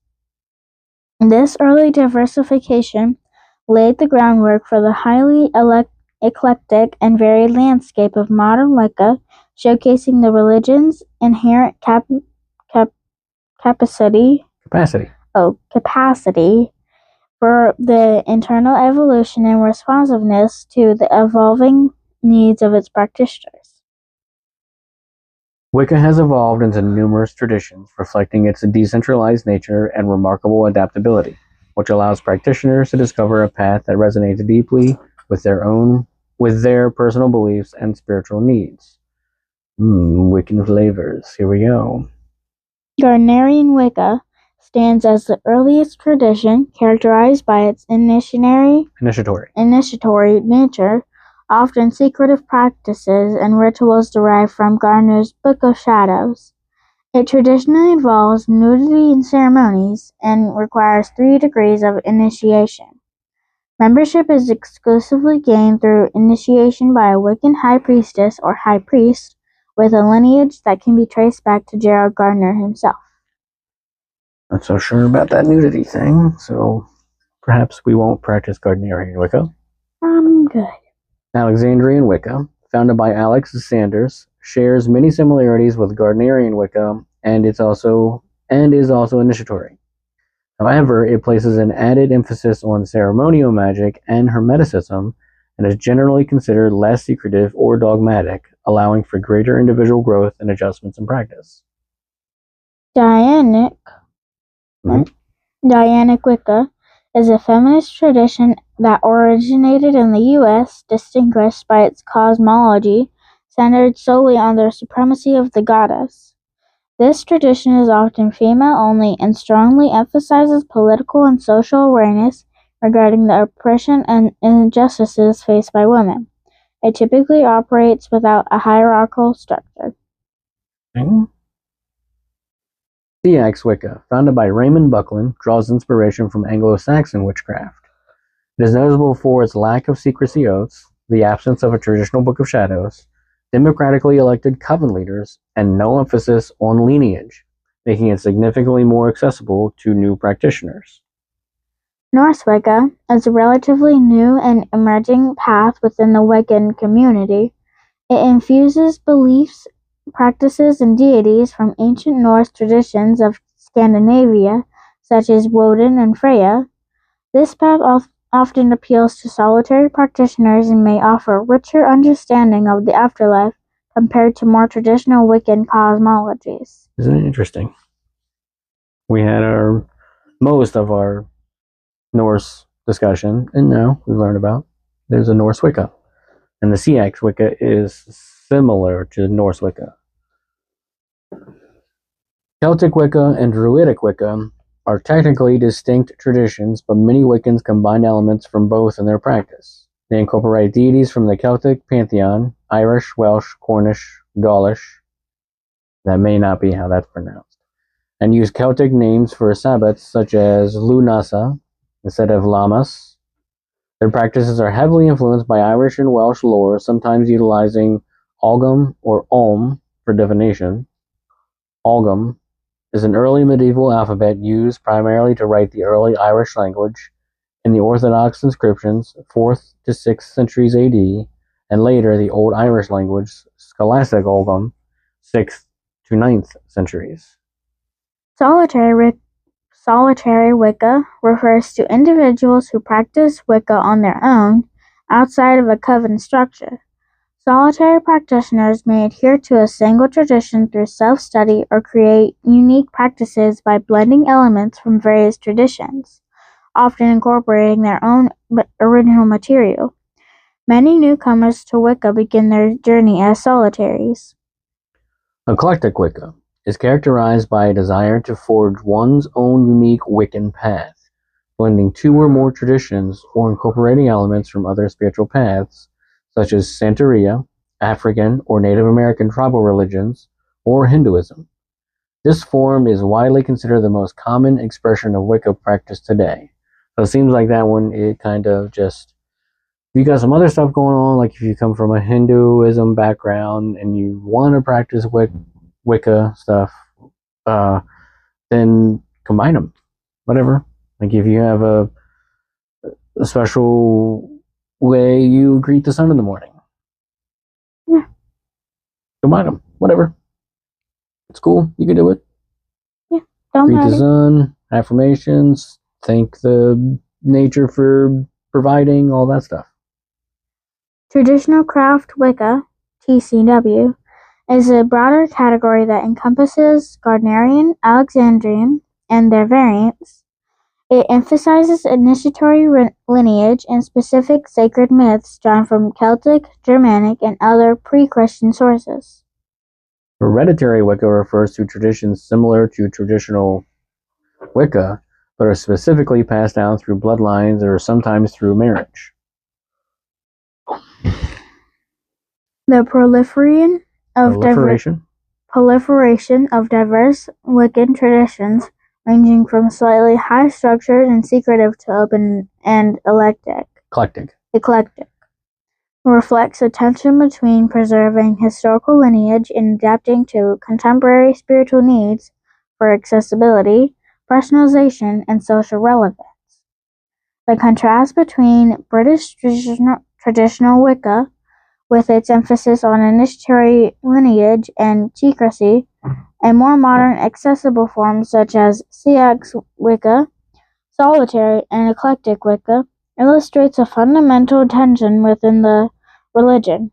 This early diversification laid the groundwork for the highly eclectic and varied landscape of modern Wicca, showcasing the religion's inherent capacity for the internal evolution and responsiveness to the evolving needs of its practitioners. Wicca has evolved into numerous traditions, reflecting its decentralized nature and remarkable adaptability, which allows practitioners to discover a path that resonates deeply with their personal beliefs and spiritual needs. Wiccan flavors. Here we go. Gardnerian Wicca, stands as the earliest tradition, characterized by its initiatory nature, often secretive practices and rituals derived from Gardner's Book of Shadows. It traditionally involves nudity in ceremonies and requires 3 degrees of initiation. Membership is exclusively gained through initiation by a Wiccan high priestess or high priest, with a lineage that can be traced back to Gerald Gardner himself. Not so sure about that nudity thing, so perhaps we won't practice Gardnerian Wicca. Good. Alexandrian Wicca, founded by Alex Sanders, shares many similarities with Gardnerian Wicca and is also initiatory. However, it places an added emphasis on ceremonial magic and hermeticism and is generally considered less secretive or dogmatic, allowing for greater individual growth and adjustments in practice. Dianic Wicca is a feminist tradition that originated in the U.S., distinguished by its cosmology centered solely on the supremacy of the goddess. This tradition is often female-only and strongly emphasizes political and social awareness regarding the oppression and injustices faced by women. It typically operates without a hierarchical structure. Seax Wicca, founded by Raymond Buckland, draws inspiration from Anglo-Saxon witchcraft. It is notable for its lack of secrecy oaths, the absence of a traditional Book of Shadows, democratically elected coven leaders, and no emphasis on lineage, making it significantly more accessible to new practitioners. Norse Wicca is a relatively new and emerging path within the Wiccan community. It infuses beliefs, practices, and deities from ancient Norse traditions of Scandinavia, such as Woden and Freya. This path often appeals to solitary practitioners and may offer a richer understanding of the afterlife compared to more traditional Wiccan cosmologies. Isn't it interesting? We had most of our Norse discussion, and now we learned about there's a Norse Wicca. And the Seax Wicca is similar to Norse Wicca. Celtic Wicca and Druidic Wicca are technically distinct traditions, but many Wiccans combine elements from both in their practice. They incorporate deities from the Celtic pantheon, Irish, Welsh, Cornish, Gaulish, that may not be how that's pronounced, and use Celtic names for Sabbats such as Lunasa instead of Lammas. Their practices are heavily influenced by Irish and Welsh lore, sometimes utilizing Ogam or Olm for divination. Ogam is an early medieval alphabet used primarily to write the early Irish language in the Orthodox inscriptions 4th to 6th centuries AD, and later the Old Irish language Scholastic Ogam 6th to 9th centuries. Solitary Wicca refers to individuals who practice Wicca on their own, outside of a coven structure. Solitary practitioners may adhere to a single tradition through self-study or create unique practices by blending elements from various traditions, often incorporating their own original material. Many newcomers to Wicca begin their journey as solitaries. Eclectic Wicca is characterized by a desire to forge one's own unique Wiccan path, blending 2 or more traditions or incorporating elements from other spiritual paths, such as Santeria, African or Native American tribal religions, or Hinduism. This form is widely considered the most common expression of Wicca practice today. So it seems like that one, it kind of just, you got some other stuff going on, like if you come from a Hinduism background and you want to practice Wicca stuff, then combine them. Whatever. Like if you have a special way you greet the sun in the morning. Yeah. Combine them. Whatever. It's cool. You can do it. Yeah. Don't Greet matter. the sun, affirmations, thank the nature for providing, all that stuff. Traditional Craft Wicca, TCW, is a broader category that encompasses Gardnerian, Alexandrian, and their variants. It emphasizes initiatory lineage and specific sacred myths drawn from Celtic, Germanic, and other pre-Christian sources. Hereditary Wicca refers to traditions similar to traditional Wicca, but are specifically passed down through bloodlines or sometimes through marriage. The proliferation of diverse Wiccan traditions, ranging from slightly high-structured and secretive to open and eclectic, reflects a tension between preserving historical lineage and adapting to contemporary spiritual needs for accessibility, personalization, and social relevance. The contrast between British traditional Wicca, with its emphasis on initiatory lineage and secrecy, and more modern accessible forms such as CX Wicca, solitary, and eclectic Wicca, illustrates a fundamental tension within the religion.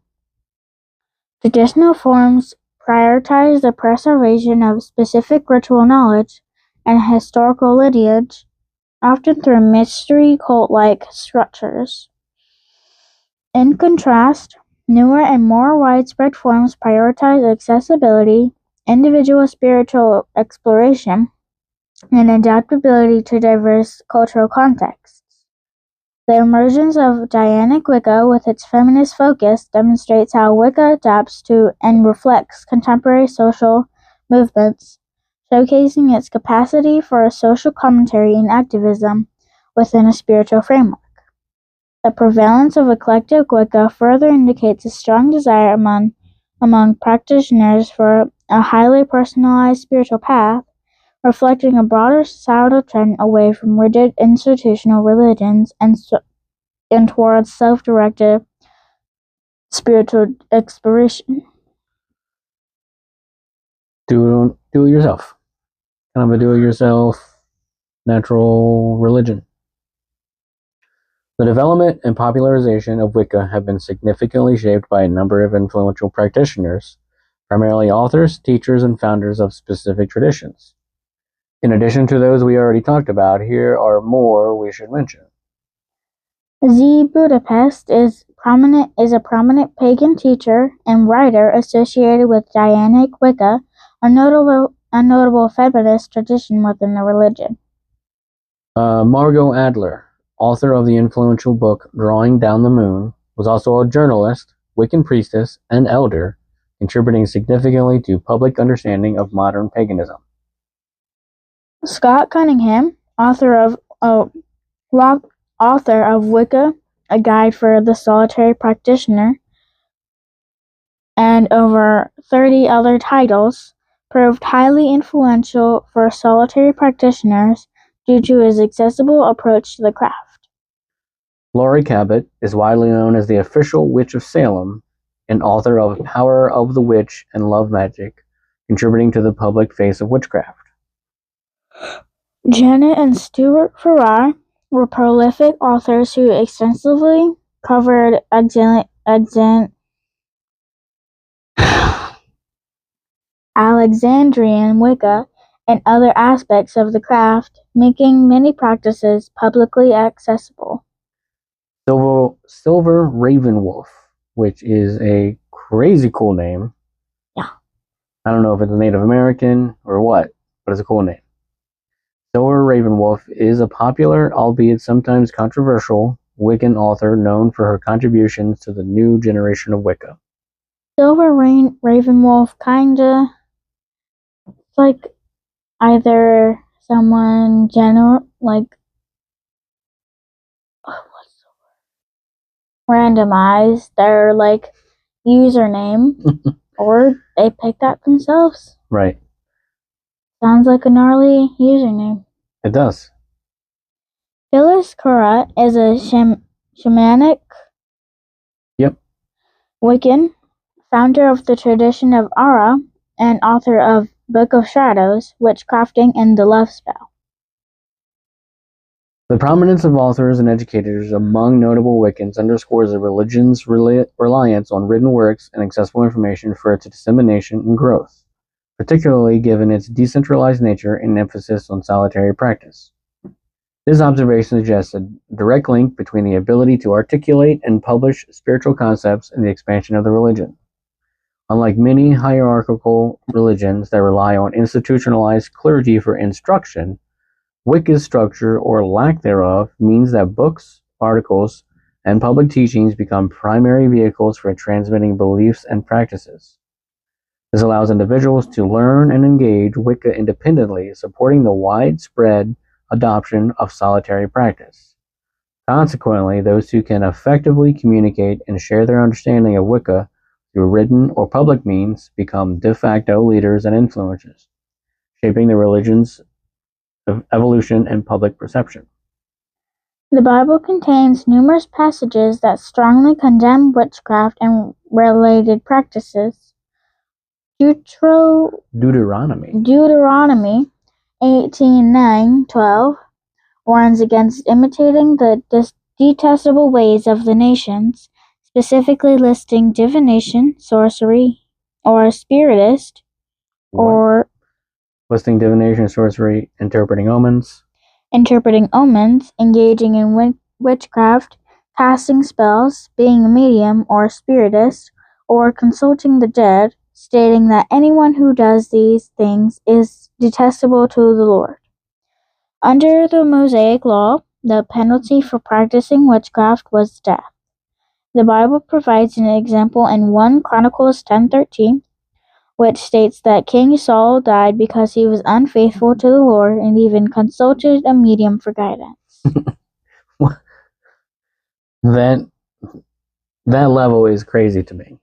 Traditional forms prioritize the preservation of specific ritual knowledge and historical lineage, often through mystery cult-like structures. In contrast, newer and more widespread forms prioritize accessibility, individual spiritual exploration, and adaptability to diverse cultural contexts. The emergence of Dianic Wicca, with its feminist focus, demonstrates how Wicca adapts to and reflects contemporary social movements, showcasing its capacity for a social commentary and activism within a spiritual framework. The prevalence of eclectic Wicca further indicates a strong desire among practitioners for a highly personalized spiritual path, reflecting a broader societal trend away from rigid institutional religions and towards self-directed spiritual exploration. Do it yourself. Kind of a do-it-yourself natural religion. The development and popularization of Wicca have been significantly shaped by a number of influential practitioners, primarily authors, teachers, and founders of specific traditions. In addition to those we already talked about, here are more we should mention. Z. Budapest is a prominent pagan teacher and writer associated with Dianic Wicca, a notable feminist tradition within the religion. Margot Adler, author of the influential book Drawing Down the Moon, was also a journalist, Wiccan priestess, and elder, contributing significantly to public understanding of modern paganism. Scott Cunningham, author of Wicca, A Guide for the Solitary Practitioner, and over 30 other titles, proved highly influential for solitary practitioners due to his accessible approach to the craft. Laurie Cabot is widely known as the official Witch of Salem and author of Power of the Witch and Love Magic, contributing to the public face of witchcraft. Janet and Stuart Farrar were prolific authors who extensively covered Alexandrian Wicca and other aspects of the craft, making many practices publicly accessible. Silver Ravenwolf, which is a crazy cool name. Yeah. I don't know if it's a Native American or what, but it's a cool name. Silver Ravenwolf is a popular, albeit sometimes controversial, Wiccan author known for her contributions to the new generation of Wicca. Silver Ravenwolf kinda like either someone randomized their username or they picked that themselves. Right. Sounds like a gnarly username. It does. Phyllis Currat is a shamanic Wiccan, founder of the tradition of Ara, and author of Book of Shadows, Witchcrafting, and The Love Spell. The prominence of authors and educators among notable Wiccans underscores the religion's reliance on written works and accessible information for its dissemination and growth, particularly given its decentralized nature and emphasis on solitary practice. This observation suggests a direct link between the ability to articulate and publish spiritual concepts and the expansion of the religion. Unlike many hierarchical religions that rely on institutionalized clergy for instruction, Wicca's structure, or lack thereof, means that books, articles, and public teachings become primary vehicles for transmitting beliefs and practices. This allows individuals to learn and engage Wicca independently, supporting the widespread adoption of solitary practice. Consequently, those who can effectively communicate and share their understanding of Wicca through written or public means become de facto leaders and influencers, shaping the religion's evolution and public perception. The Bible contains numerous passages that strongly condemn witchcraft and related practices. Deuteronomy 18:9-12 warns against imitating the detestable ways of the nations, specifically listing divination, sorcery, or spiritist, or listing divination, sorcery, interpreting omens, engaging in witchcraft, casting spells, being a medium or spiritist, or consulting the dead, stating that anyone who does these things is detestable to the Lord. Under the Mosaic Law, the penalty for practicing witchcraft was death. The Bible provides an example in 1 Chronicles 10:13, which states that King Saul died because he was unfaithful to the Lord and even consulted a medium for guidance. That level is crazy to me.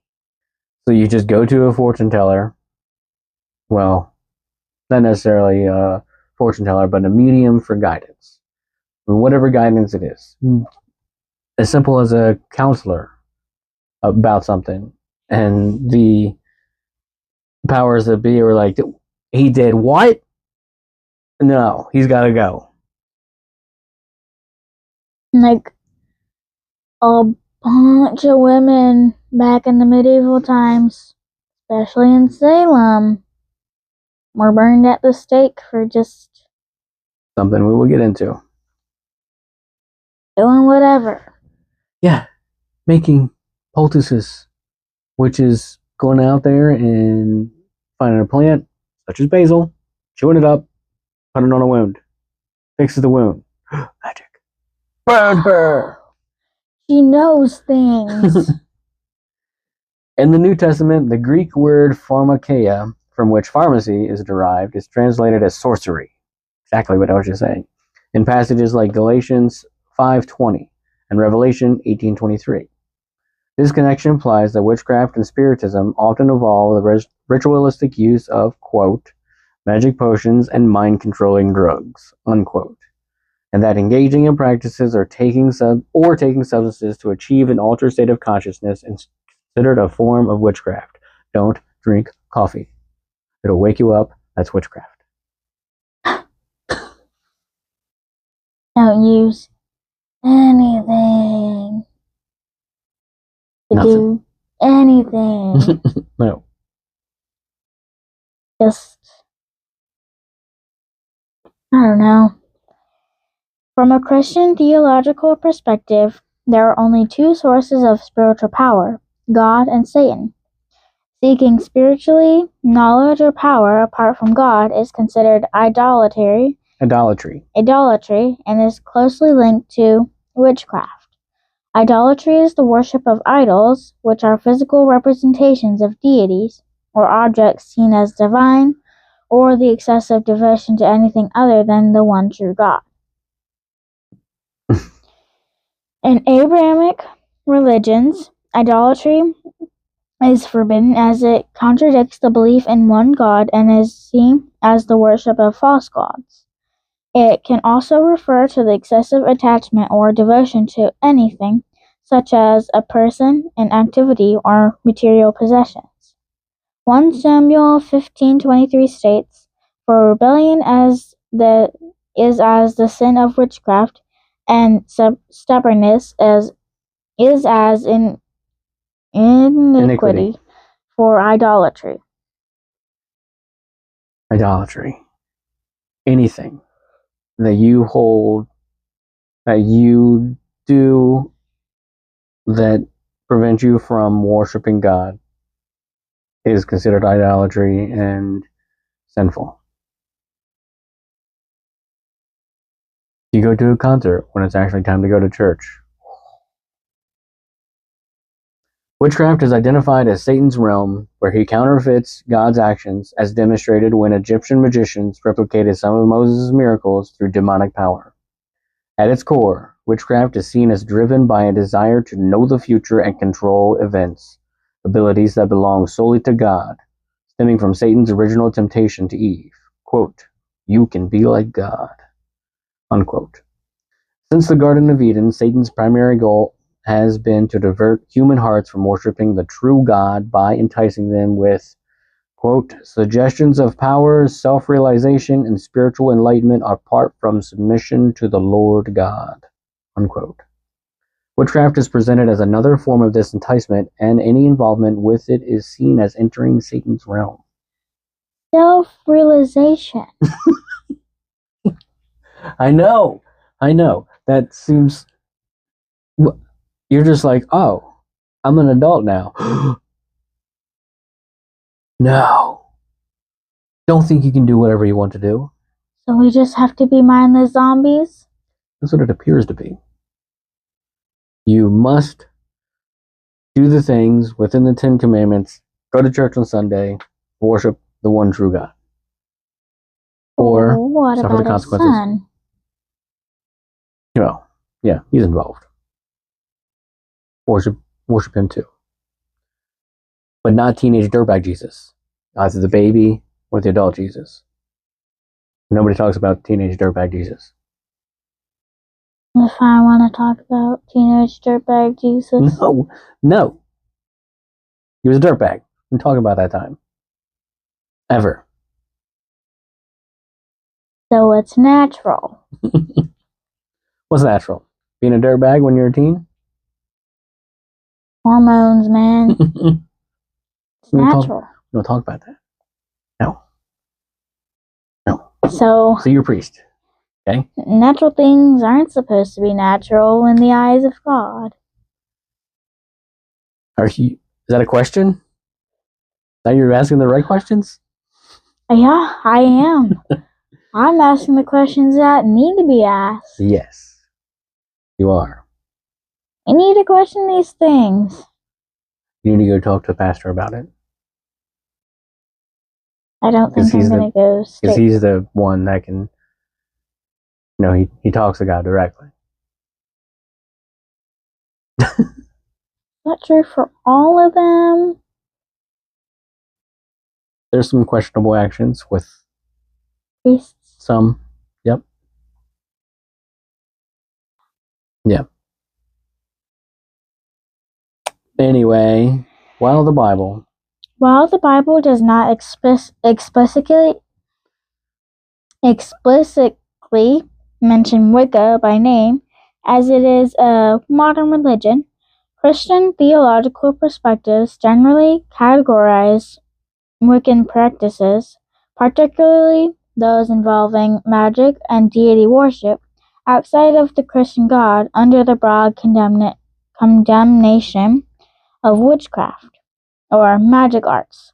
So you just go to a fortune teller, well, not necessarily a fortune teller, but a medium for guidance, whatever guidance it is, as simple as a counselor about something, and the powers that be were like, he did what? No, he's got to go. Like a bunch of women back in the medieval times, especially in Salem, were burned at the stake for just something we will get into. Doing whatever. Yeah, making poultices, which is going out there and finding a plant, such as basil, chewing it up, put it on a wound, fixes the wound. Magic. Burn her! She knows things. In the New Testament, the Greek word pharmakeia, from which pharmacy is derived, is translated as sorcery. Exactly what I was just saying. In passages like Galatians 5:20 and Revelation 18:23. This connection implies that witchcraft and spiritism often involve the ritualistic use of, quote, magic potions and mind-controlling drugs, unquote, and that engaging in practices or taking substances to achieve an altered state of consciousness is considered a form of witchcraft. Don't drink coffee. It'll wake you up. That's witchcraft. Don't use anything to do anything. No. Just, I don't know. From a Christian theological perspective, there are only 2 sources of spiritual power, God and Satan. Seeking spiritually knowledge or power apart from God is considered idolatry, and is closely linked to witchcraft. Idolatry is the worship of idols, which are physical representations of deities or objects seen as divine, or the excessive devotion to anything other than the one true God. In Abrahamic religions, idolatry is forbidden as it contradicts the belief in one God and is seen as the worship of false gods. It can also refer to the excessive attachment or devotion to anything, such as a person, an activity, or material possessions. 1 Samuel 15:23 states, "For rebellion is as the sin of witchcraft, and stubbornness is as in iniquity for idolatry." Idolatry. Anything that you hold, that you do, that prevents you from worshiping God is considered idolatry and sinful. You go to a concert when it's actually time to go to church. Witchcraft is identified as Satan's realm, where he counterfeits God's actions, as demonstrated when Egyptian magicians replicated some of Moses' miracles through demonic power. At its core, witchcraft is seen as driven by a desire to know the future and control events, abilities that belong solely to God, stemming from Satan's original temptation to Eve. Quote, "You can be like God." Unquote. Since the Garden of Eden, Satan's primary goal has been to divert human hearts from worshiping the true God by enticing them with, quote, "suggestions of power, self-realization, and spiritual enlightenment apart from submission to the Lord God." Unquote. Witchcraft is presented as another form of this enticement, and any involvement with it is seen as entering Satan's realm. Self-realization. I know. That seems... You're just like, oh, I'm an adult now. No. Don't think you can do whatever you want to do. So we just have to be mindless zombies? That's what it appears to be. You must do the things within the 10 Commandments, go to church on Sunday, worship the one true God. Or what suffer about the consequences. his son? Well, yeah, he's involved. Worship him too. But not teenage dirtbag Jesus. Either the baby or the adult Jesus. Nobody talks about teenage dirtbag Jesus. If I want to talk about teenage dirtbag Jesus. No. He was a dirtbag. We talk about that time. Ever. So it's natural. What's natural? Being a dirtbag when you're a teen? Hormones, man. It's natural. We don't talk about that. No. So you're a priest. Okay? Natural things aren't supposed to be natural in the eyes of God. Is that a question? Now you're asking the right questions? Yeah, I am. I'm asking the questions that need to be asked. Yes. You are. I need to question these things. You need to go talk to the pastor about it. I don't think I'm going to go straight. Because he's the one that can, he talks to God directly. Not true for all of them. There's some questionable actions with priests. Some. Yep. Yep. Anyway, while the Bible does not explicitly mention Wicca by name, as it is a modern religion, Christian theological perspectives generally categorize Wiccan practices, particularly those involving magic and deity worship, outside of the Christian God under the broad condemnation of witchcraft or magic arts.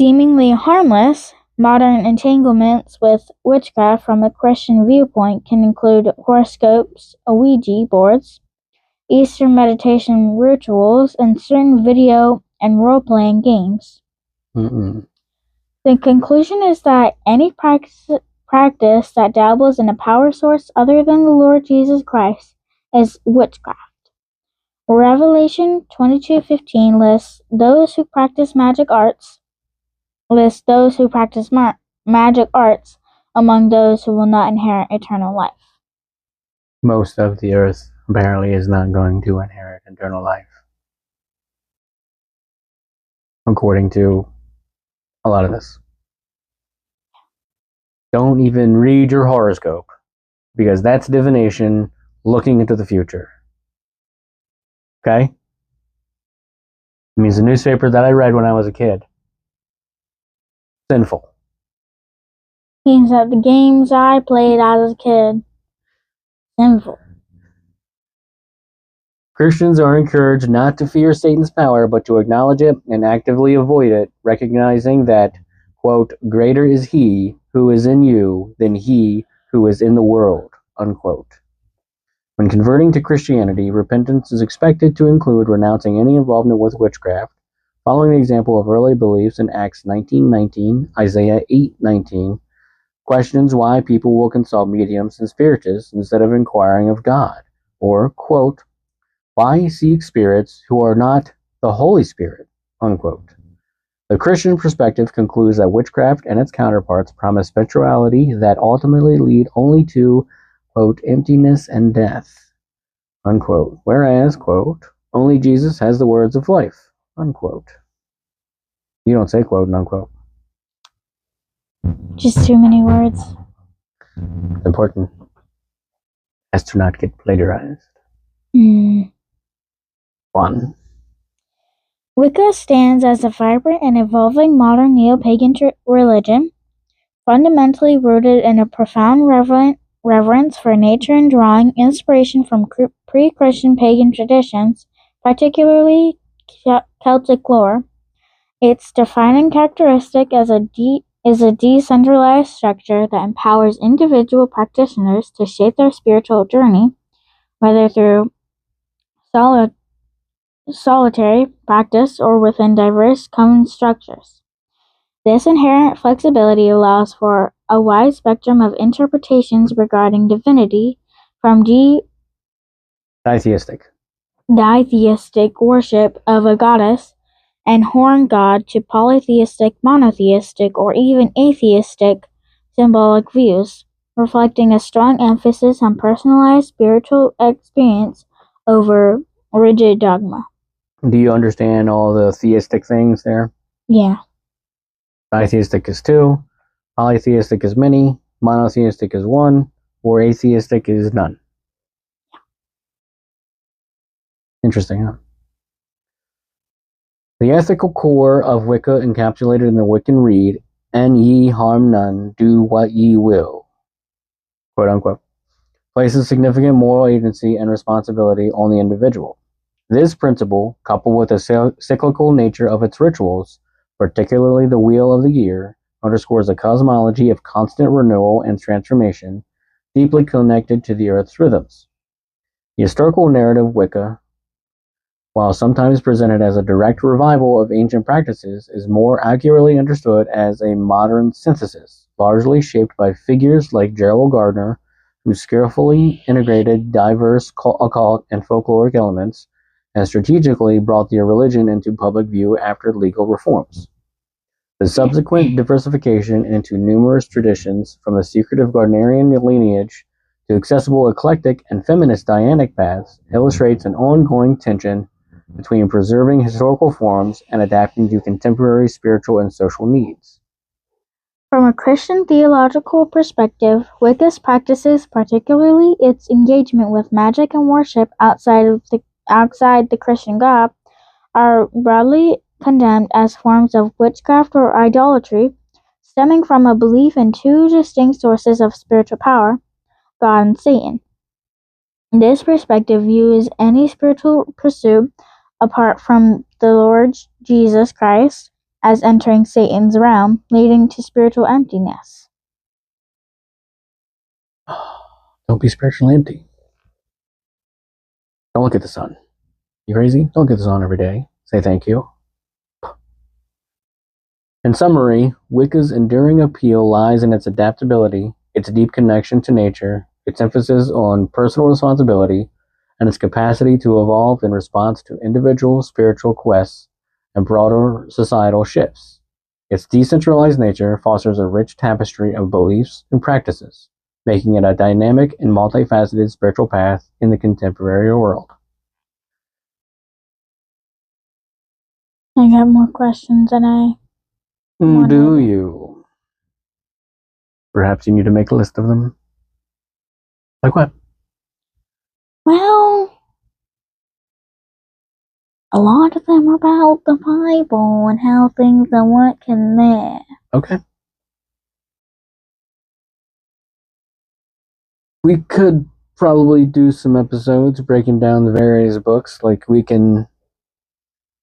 Seemingly harmless, modern entanglements with witchcraft from a Christian viewpoint can include horoscopes, Ouija boards, Eastern meditation rituals, and certain video and role-playing games. Mm-mm. The conclusion is that any practice that dabbles in a power source other than the Lord Jesus Christ is witchcraft. Revelation 22:15 lists those who practice magic arts among those who will not inherit eternal life. Most of the earth apparently is not going to inherit eternal life, according to a lot of this. Don't even read your horoscope, because that's divination looking into the future. Okay? It means the newspaper that I read when I was a kid. Sinful. Means that the games I played as a kid. Sinful. Christians are encouraged not to fear Satan's power, but to acknowledge it and actively avoid it, recognizing that, quote, greater is he who is in you than he who is in the world, unquote. When converting to Christianity, repentance is expected to include renouncing any involvement with witchcraft, following the example of early beliefs in Acts 19:19, Isaiah 8:19, questions why people will consult mediums and spiritists instead of inquiring of God, or, quote, why seek spirits who are not the Holy Spirit, unquote. The Christian perspective concludes that witchcraft and its counterparts promise spirituality that ultimately lead only to, quote, emptiness and death, unquote, whereas, quote, only Jesus has the words of life, unquote. You don't say quote and unquote. Just too many words. It's important as to not get plagiarized. 1. Wicca stands as a vibrant and evolving modern neo-pagan religion, fundamentally rooted in a profound reverence for nature and drawing inspiration from pre-Christian pagan traditions, particularly Celtic lore. Its defining characteristic is a decentralized structure that empowers individual practitioners to shape their spiritual journey, whether through solitary practice or within diverse common structures. This inherent flexibility allows for a wide spectrum of interpretations regarding divinity, from Ditheistic worship of a goddess and horn god to polytheistic, monotheistic, or even atheistic symbolic views, reflecting a strong emphasis on personalized spiritual experience over rigid dogma. Do you understand all the theistic things there? Yeah. Ditheistic is 2, polytheistic is many, monotheistic is 1, or atheistic is none. Interesting, huh? The ethical core of Wicca encapsulated in the Wiccan Rede, and ye harm none, do what ye will, quote unquote, places significant moral agency and responsibility on the individual. This principle, coupled with the cyclical nature of its rituals, particularly the Wheel of the Year, underscores a cosmology of constant renewal and transformation, deeply connected to the Earth's rhythms. The historical narrative Wicca, while sometimes presented as a direct revival of ancient practices, is more accurately understood as a modern synthesis, largely shaped by figures like Gerald Gardner, who skillfully integrated diverse occult and folkloric elements and strategically brought the religion into public view after legal reforms. The subsequent diversification into numerous traditions, from the secretive Gardnerian lineage to accessible eclectic and feminist Dianic paths, illustrates an ongoing tension between preserving historical forms and adapting to contemporary spiritual and social needs. From a Christian theological perspective, Wicca's practices, particularly its engagement with magic and worship outside the Christian God, are broadly condemned as forms of witchcraft or idolatry, stemming from a belief in two distinct sources of spiritual power, God and Satan. This perspective views any spiritual pursuit apart from the Lord Jesus Christ as entering Satan's realm, leading to spiritual emptiness. Don't be spiritually empty. Don't look at the sun. You crazy? Don't look at the sun every day. Say thank you. In summary, Wicca's enduring appeal lies in its adaptability, its deep connection to nature, its emphasis on personal responsibility, and its capacity to evolve in response to individual spiritual quests and broader societal shifts. Its decentralized nature fosters a rich tapestry of beliefs and practices, making it a dynamic and multifaceted spiritual path in the contemporary world. I got more questions than I wanted. Do you? Perhaps you need to make a list of them. Like what? Well, a lot of them are about the Bible and how things are working there. Okay. We could probably do some episodes breaking down the various books. Like we can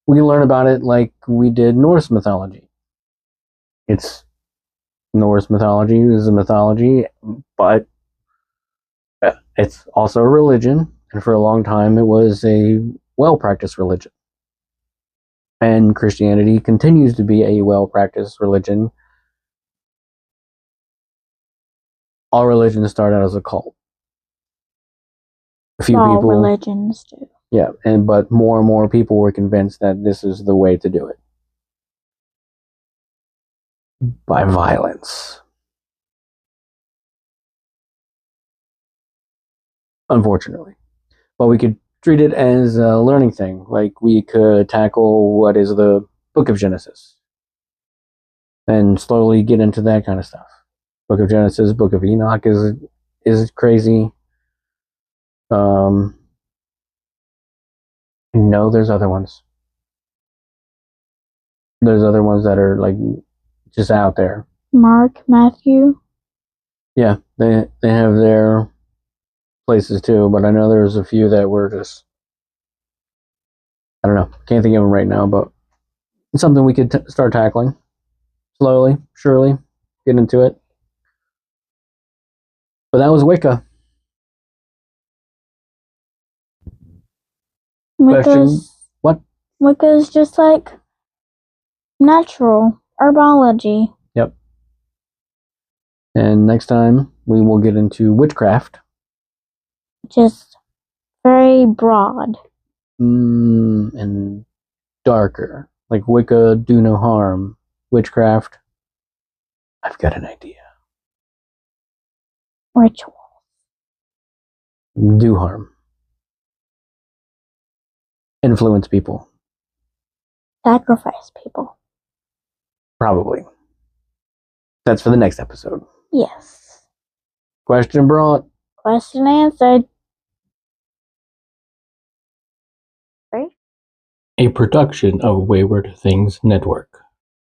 learn about it like we did Norse mythology. It's Norse mythology is a mythology, but it's also a religion, and for a long time it was a well-practiced religion. And Christianity continues to be a well-practiced religion. All religions start out as a cult. A few All people, religions do. yeah, but more and more people were convinced that this is the way to do it. By violence. Unfortunately. But we could treat it as a learning thing. Like we could tackle what is the Book of Genesis and slowly get into that kind of stuff. Book of Genesis, Book of Enoch is crazy. No, there's other ones. There's other ones that are like just out there. Mark, Matthew. Yeah, they have their places too, but I know there's a few that were just, I don't know, can't think of them right now, but it's something we could start tackling slowly, surely, get into it. But that was Wicca. Question? What? Wicca is just like natural herbology. Yep. And next time we will get into witchcraft. Just very broad. And darker. Like Wicca, do no harm. Witchcraft, I've got an idea. Ritual. Do harm. Influence people. Sacrifice people. Probably. That's for the next episode. Yes. Question brought. Question answered. A production of Wayward Things Network.